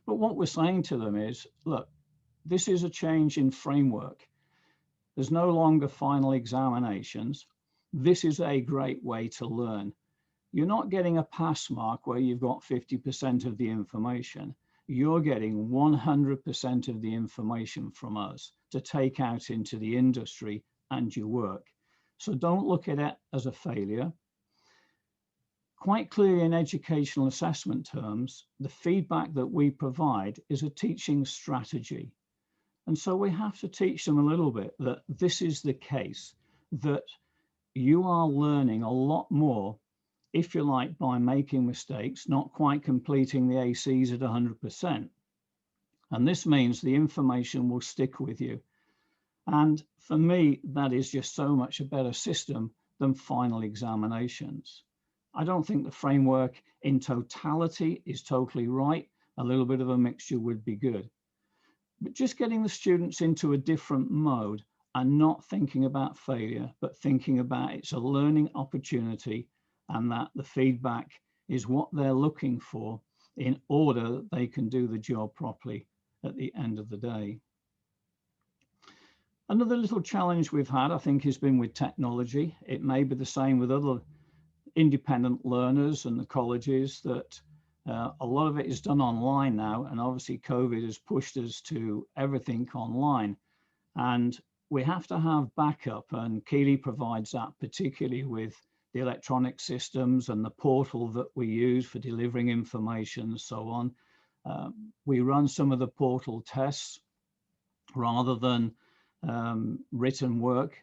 Speaker 10: But what we're saying to them is, look, this is a change in framework. There's no longer final examinations. This is a great way to learn. You're not getting a pass mark where you've got 50% of the information. You're getting 100% of the information from us to take out into the industry and your work. So don't look at it as a failure. Quite clearly in educational assessment terms, the feedback that we provide is a teaching strategy. And so we have to teach them a little bit that this is the case, that you are learning a lot more, if you like, by making mistakes, not quite completing the ACs at 100%. And this means the information will stick with you. And for me, that is just so much a better system than final examinations. I don't think the framework in totality is totally right. A little bit of a mixture would be good. But just getting the students into a different mode and not thinking about failure, but thinking about it's a learning opportunity and that the feedback is what they're looking for in order that they can do the job properly at the end of the day. Another little challenge we've had, I think, has been with technology. It may be the same with other independent learners and the colleges, that a lot of it is done online now, and obviously COVID has pushed us to everything online, and we have to have backup, and Keeley provides that, particularly with the electronic systems and the portal that we use for delivering information and so on. We run some of the portal tests rather than written work.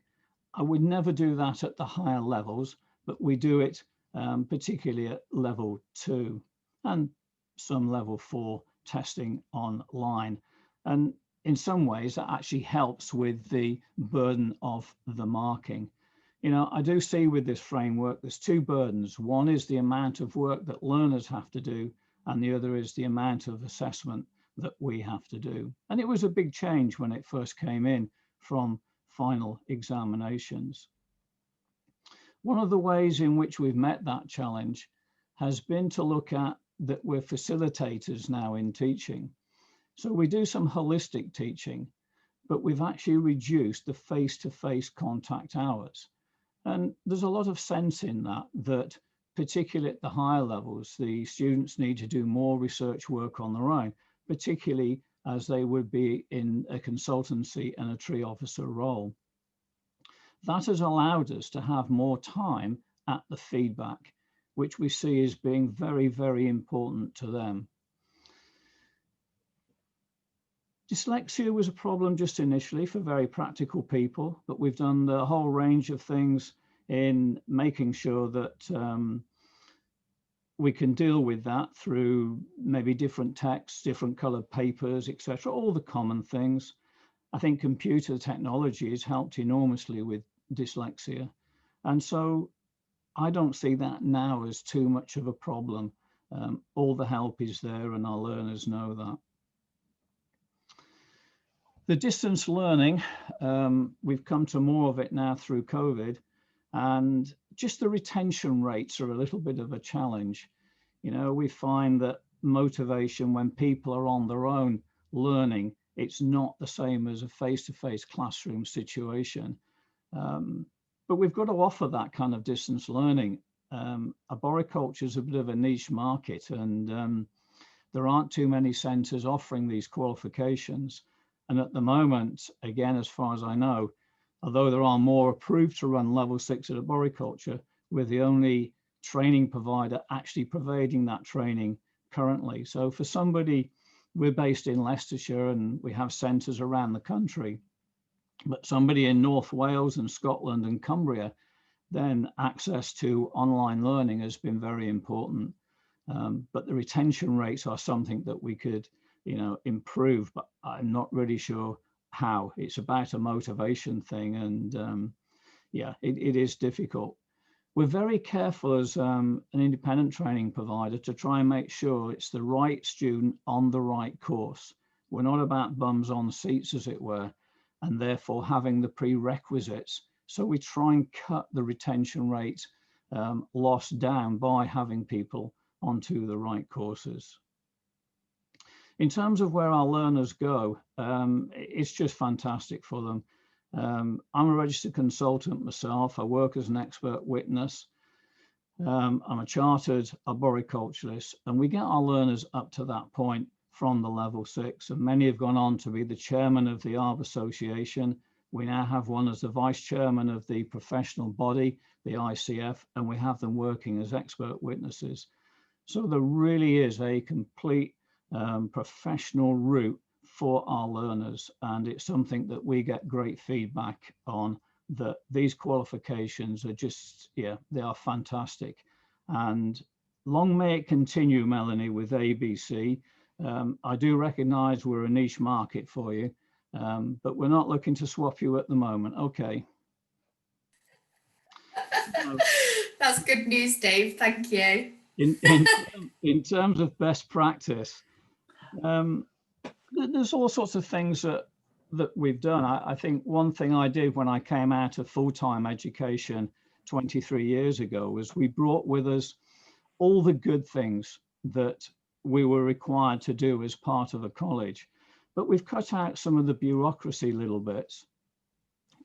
Speaker 10: I would never do that at the higher levels, but we do it particularly at level 2 and some level 4 testing online. And in some ways that actually helps with the burden of the marking. You know, I do see with this framework, there's two burdens. One is the amount of work that learners have to do, and the other is the amount of assessment that we have to do. And it was a big change when it first came in from final examinations. One of the ways in which we've met that challenge has been to look at that we're facilitators now in teaching. So we do some holistic teaching, but we've actually reduced the face-to-face contact hours. And there's a lot of sense in that, that particularly at the higher levels, the students need to do more research work on their own, particularly as they would be in a consultancy and a tree officer role. That has allowed us to have more time at the feedback, which we see as being very, very important to them. Dyslexia was a problem just initially for very practical people, but we've done the whole range of things in making sure that we can deal with that through maybe different texts, different colored papers, etc., all the common things. I think computer technology has helped enormously with dyslexia. And so I don't see that now as too much of a problem. All the help is there and our learners know that. The distance learning, we've come to more of it now through COVID, and just the retention rates are a little bit of a challenge. You know, we find that motivation when people are on their own learning, it's not the same as a face-to-face classroom situation. But we've got to offer that kind of distance learning. Arboriculture is a bit of a niche market, and there aren't too many centres offering these qualifications. And at the moment, again, as far as I know, although there are more approved to run level 6 at arboriculture, we're the only training provider actually providing that training currently. So for somebody, we're based in Leicestershire and we have centres around the country, but somebody in North Wales and Scotland and Cumbria, then access to online learning has been very important. But the retention rates are something that we could, you know, improve, but I'm not really sure how. It's about a motivation thing, and yeah, it is difficult. We're very careful as an independent training provider to try and make sure it's the right student on the right course. We're not about bums on seats, as it were, and therefore having the prerequisites. So we try and cut the retention rate loss down by having people onto the right courses. in terms of where our learners go, it's just fantastic for them. I'm a registered consultant myself. I work as an expert witness. I'm a chartered arboriculturalist, and we get our learners up to that point from the level 6, and many have gone on to be the chairman of the Arb Association. We now have one as the vice chairman of the professional body, the ICF, and we have them working as expert witnesses. So there really is a complete professional route for our learners, and it's something that we get great feedback on, that these qualifications are just, yeah, they are fantastic. And long may it continue, Melanie, with ABC. I do recognize we're a niche market for you, but we're not looking to swap you at the moment. Okay.
Speaker 2: That's good news, Dave. Thank you.
Speaker 10: In terms of best practice, there's all sorts of things that we've done. I think one thing I did when I came out of full-time education 23 years ago was we brought with us all the good things that we were required to do as part of a college, but we've cut out some of the bureaucracy little bits.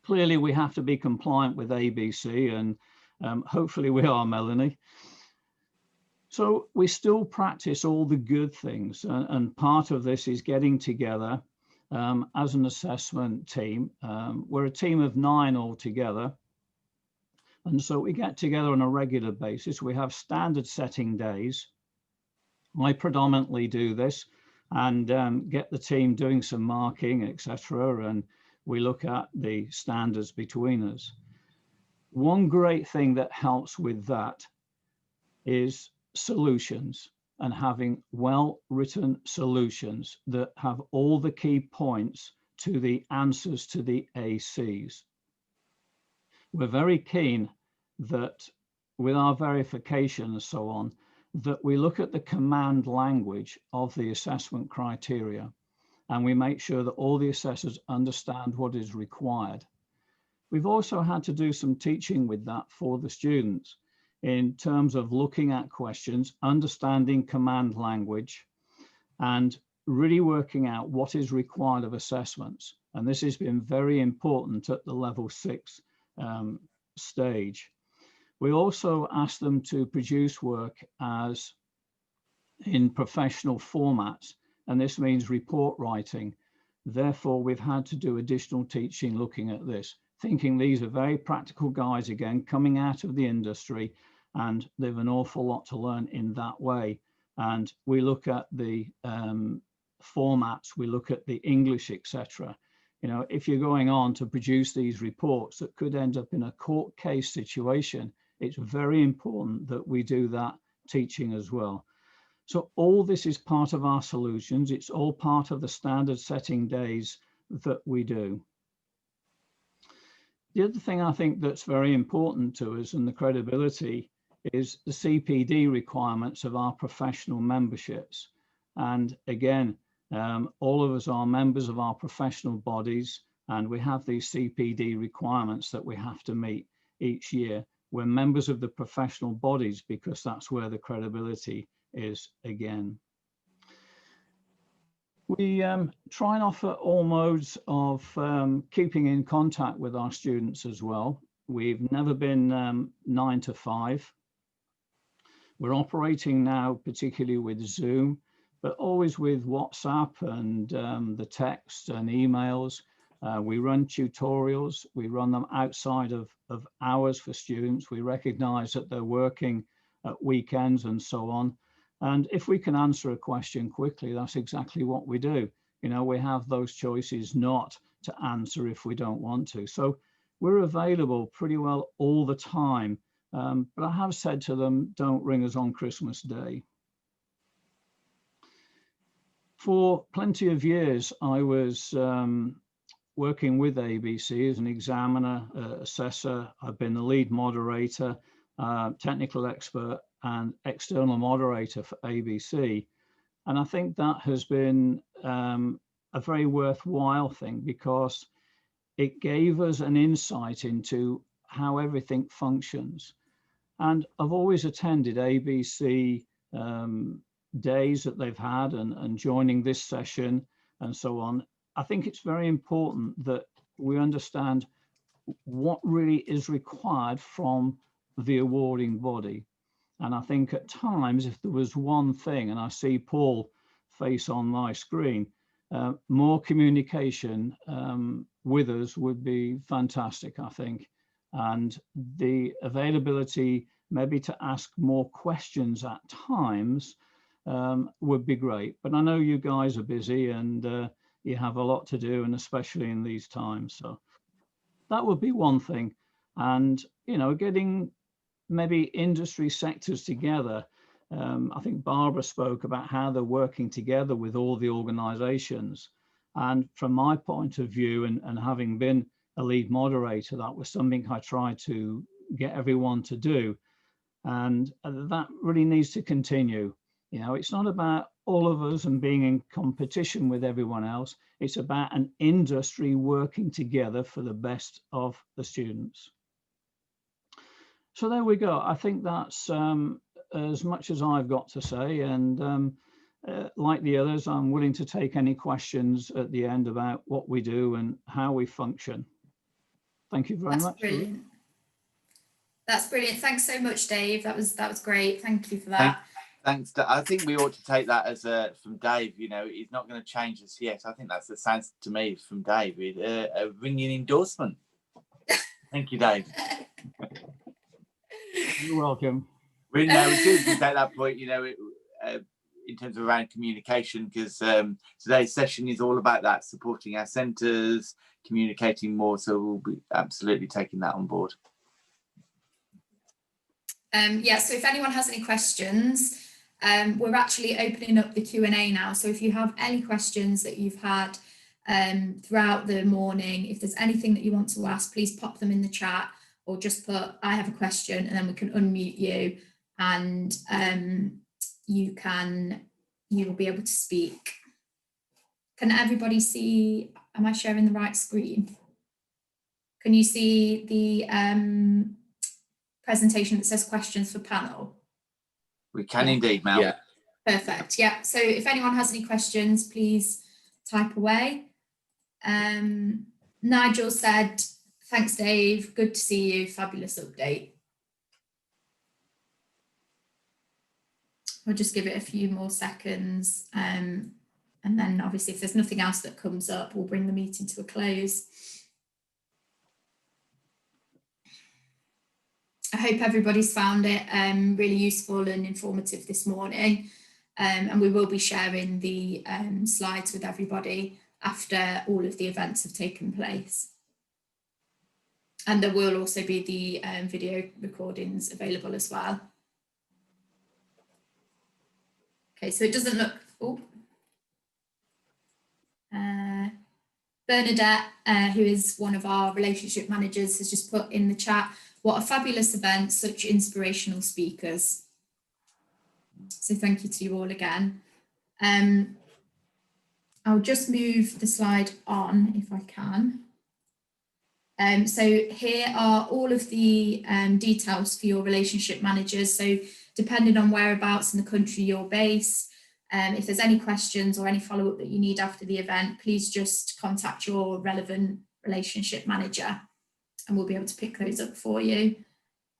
Speaker 10: Clearly, we have to be compliant with ABC, and hopefully we are, Melanie. So we still practice all the good things, and part of this is getting together as an assessment team. We're a team of 9 altogether, and so we get together on a regular basis. We have standard setting days. I predominantly do this and get the team doing some marking, etc., and we look at the standards between us. One great thing that helps with that is solutions, and having well-written solutions that have all the key points to the answers to the ACs. We're very keen that with our verification and so on, that we look at the command language of the assessment criteria, and we make sure that all the assessors understand what is required. We've also had to do some teaching with that for the students in terms of looking at questions, understanding command language, and really working out what is required of assessments. And this has been very important at the level 6 stage. We also asked them to produce work as in professional formats, and this means report writing. Therefore, we've had to do additional teaching looking at this, thinking these are very practical guys, again, coming out of the industry, and they've an awful lot to learn in that way. And we look at the formats, we look at the English, etc. You know, if you're going on to produce these reports that could end up in a court case situation, it's very important that we do that teaching as well. So all this is part of our solutions. It's all part of the standard setting days that we do. The other thing I think that's very important to us and the credibility is the CPD requirements of our professional memberships. And again, all of us are members of our professional bodies, and we have these CPD requirements that we have to meet each year. We're members of the professional bodies because that's where the credibility is again. We try and offer all modes of keeping in contact with our students as well. We've never been 9 to 5. We're operating now particularly with Zoom, but always with WhatsApp and the text and emails. We run tutorials. We run them outside of hours for students. We recognize that they're working at weekends and so on. And if we can answer a question quickly, that's exactly what we do. You know, we have those choices not to answer if we don't want to. So we're available pretty well all the time. But I have said to them, don't ring us on Christmas Day. For plenty of years, I was working with ABC as an examiner, assessor. I've been the lead moderator, technical expert, and external moderator for ABC. And I think that has been a very worthwhile thing because it gave us an insight into how everything functions. And I've always attended ABC days that they've had and joining this session and so on. I think it's very important that we understand what really is required from the awarding body. And I think at times, if there was one thing, and I see Paul face on my screen, more communication with us would be fantastic, I think. And the availability maybe to ask more questions at times would be great. But I know you guys are busy and you have a lot to do, and especially in these times. So that would be one thing. And, you know, getting maybe industry sectors together. I think Barbara spoke about how they're working together with all the organizations. And from my point of view, and having been a lead moderator, that was something I tried to get everyone to do. And that really needs to continue. You know, it's not about all of us and being in competition with everyone else. It's about an industry working together for the best of the students. So there we go. I think that's as much as I've got to say. And like the others, I'm willing to take any questions at the end about what we do and how we function. Thank you very much.
Speaker 2: Brilliant. That's brilliant. Thanks so much, Dave. That was great. Thank you for that.
Speaker 1: Thanks. I think we ought to take that as from Dave. You know, he's not going to change us yet. I think that's the sounds to me from David, a ringing endorsement. Thank you, Dave.
Speaker 10: You're welcome.
Speaker 1: We do take that point, you know, in terms of around communication, because today's session is all about that, supporting our centres, communicating more. So we'll be absolutely taking that on board.
Speaker 2: Yeah, so if anyone has any questions, we're actually opening up the Q&A now. So if you have any questions that you've had throughout the morning, if there's anything that you want to ask, please pop them in the chat, or just put, I have a question, and then we can unmute you, and you will be able to speak. Can everybody see, am I sharing the right screen? Can you see the presentation that says questions for panel?
Speaker 1: We can indeed, Mel.
Speaker 4: Yeah.
Speaker 2: Perfect. Yeah. So if anyone has any questions, please type away. Nigel said, thanks, Dave. Good to see you. Fabulous update. I'll just give it a few more seconds. And then obviously if there's nothing else that comes up, we'll bring the meeting to a close. I hope everybody's found it really useful and informative this morning. And we will be sharing the slides with everybody after all of the events have taken place. And there will also be the video recordings available as well. Okay, so it doesn't look, Bernadette, who is one of our relationship managers, has just put in the chat, what a fabulous event, such inspirational speakers. So thank you to you all again. I'll just move the slide on if I can. So here are all of the details for your relationship managers. So depending on whereabouts in the country you're based, if there's any questions or any follow-up that you need after the event, please just contact your relevant relationship manager and we'll be able to pick those up for you.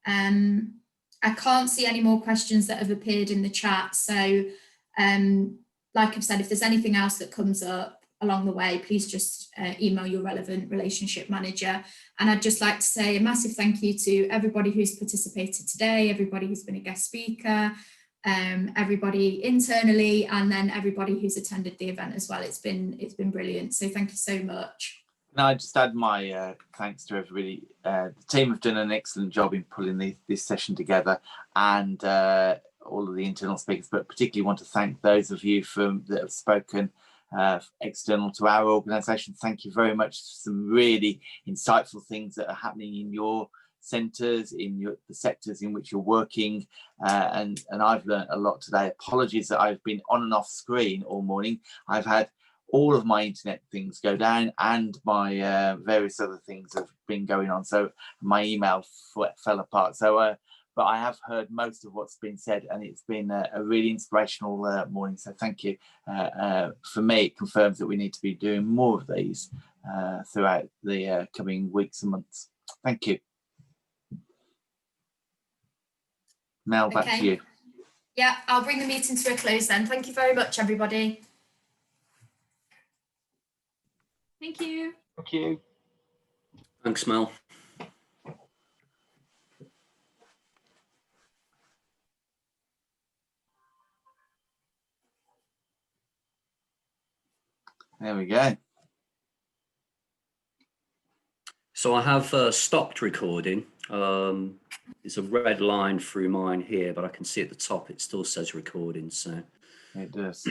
Speaker 2: I can't see any more questions that have appeared in the chat. So like I've said, if there's anything else that comes up along the way, please just email your relevant relationship manager. And I'd just like to say a massive thank you to everybody who's participated today, everybody who's been a guest speaker, everybody internally, and then everybody who's attended the event as well. It's been brilliant. So thank you so much.
Speaker 1: Can I just add my thanks to everybody. The team have done an excellent job in pulling this session together, and all of the internal speakers, but particularly want to thank those of you that have spoken external to our organisation. Thank you very much for some really insightful things that are happening in your centres, in the sectors in which you're working, and I've learned a lot today. Apologies that I've been on and off screen all morning. I've had all of my internet things go down, and my various other things have been going on, so my email fell apart. So but I have heard most of what's been said, and it's been a really inspirational morning. So thank you. For me, it confirms that we need to be doing more of these throughout the coming weeks and months. Thank you. Mel, back to you.
Speaker 2: Yeah, I'll bring the meeting to a close then. Thank you very much, everybody.
Speaker 11: Thank you.
Speaker 3: Thank you.
Speaker 4: Thanks, Mel.
Speaker 1: There we go.
Speaker 4: So I have stopped recording. There's a red line through mine here, but I can see at the top it still says recording. So
Speaker 1: it does.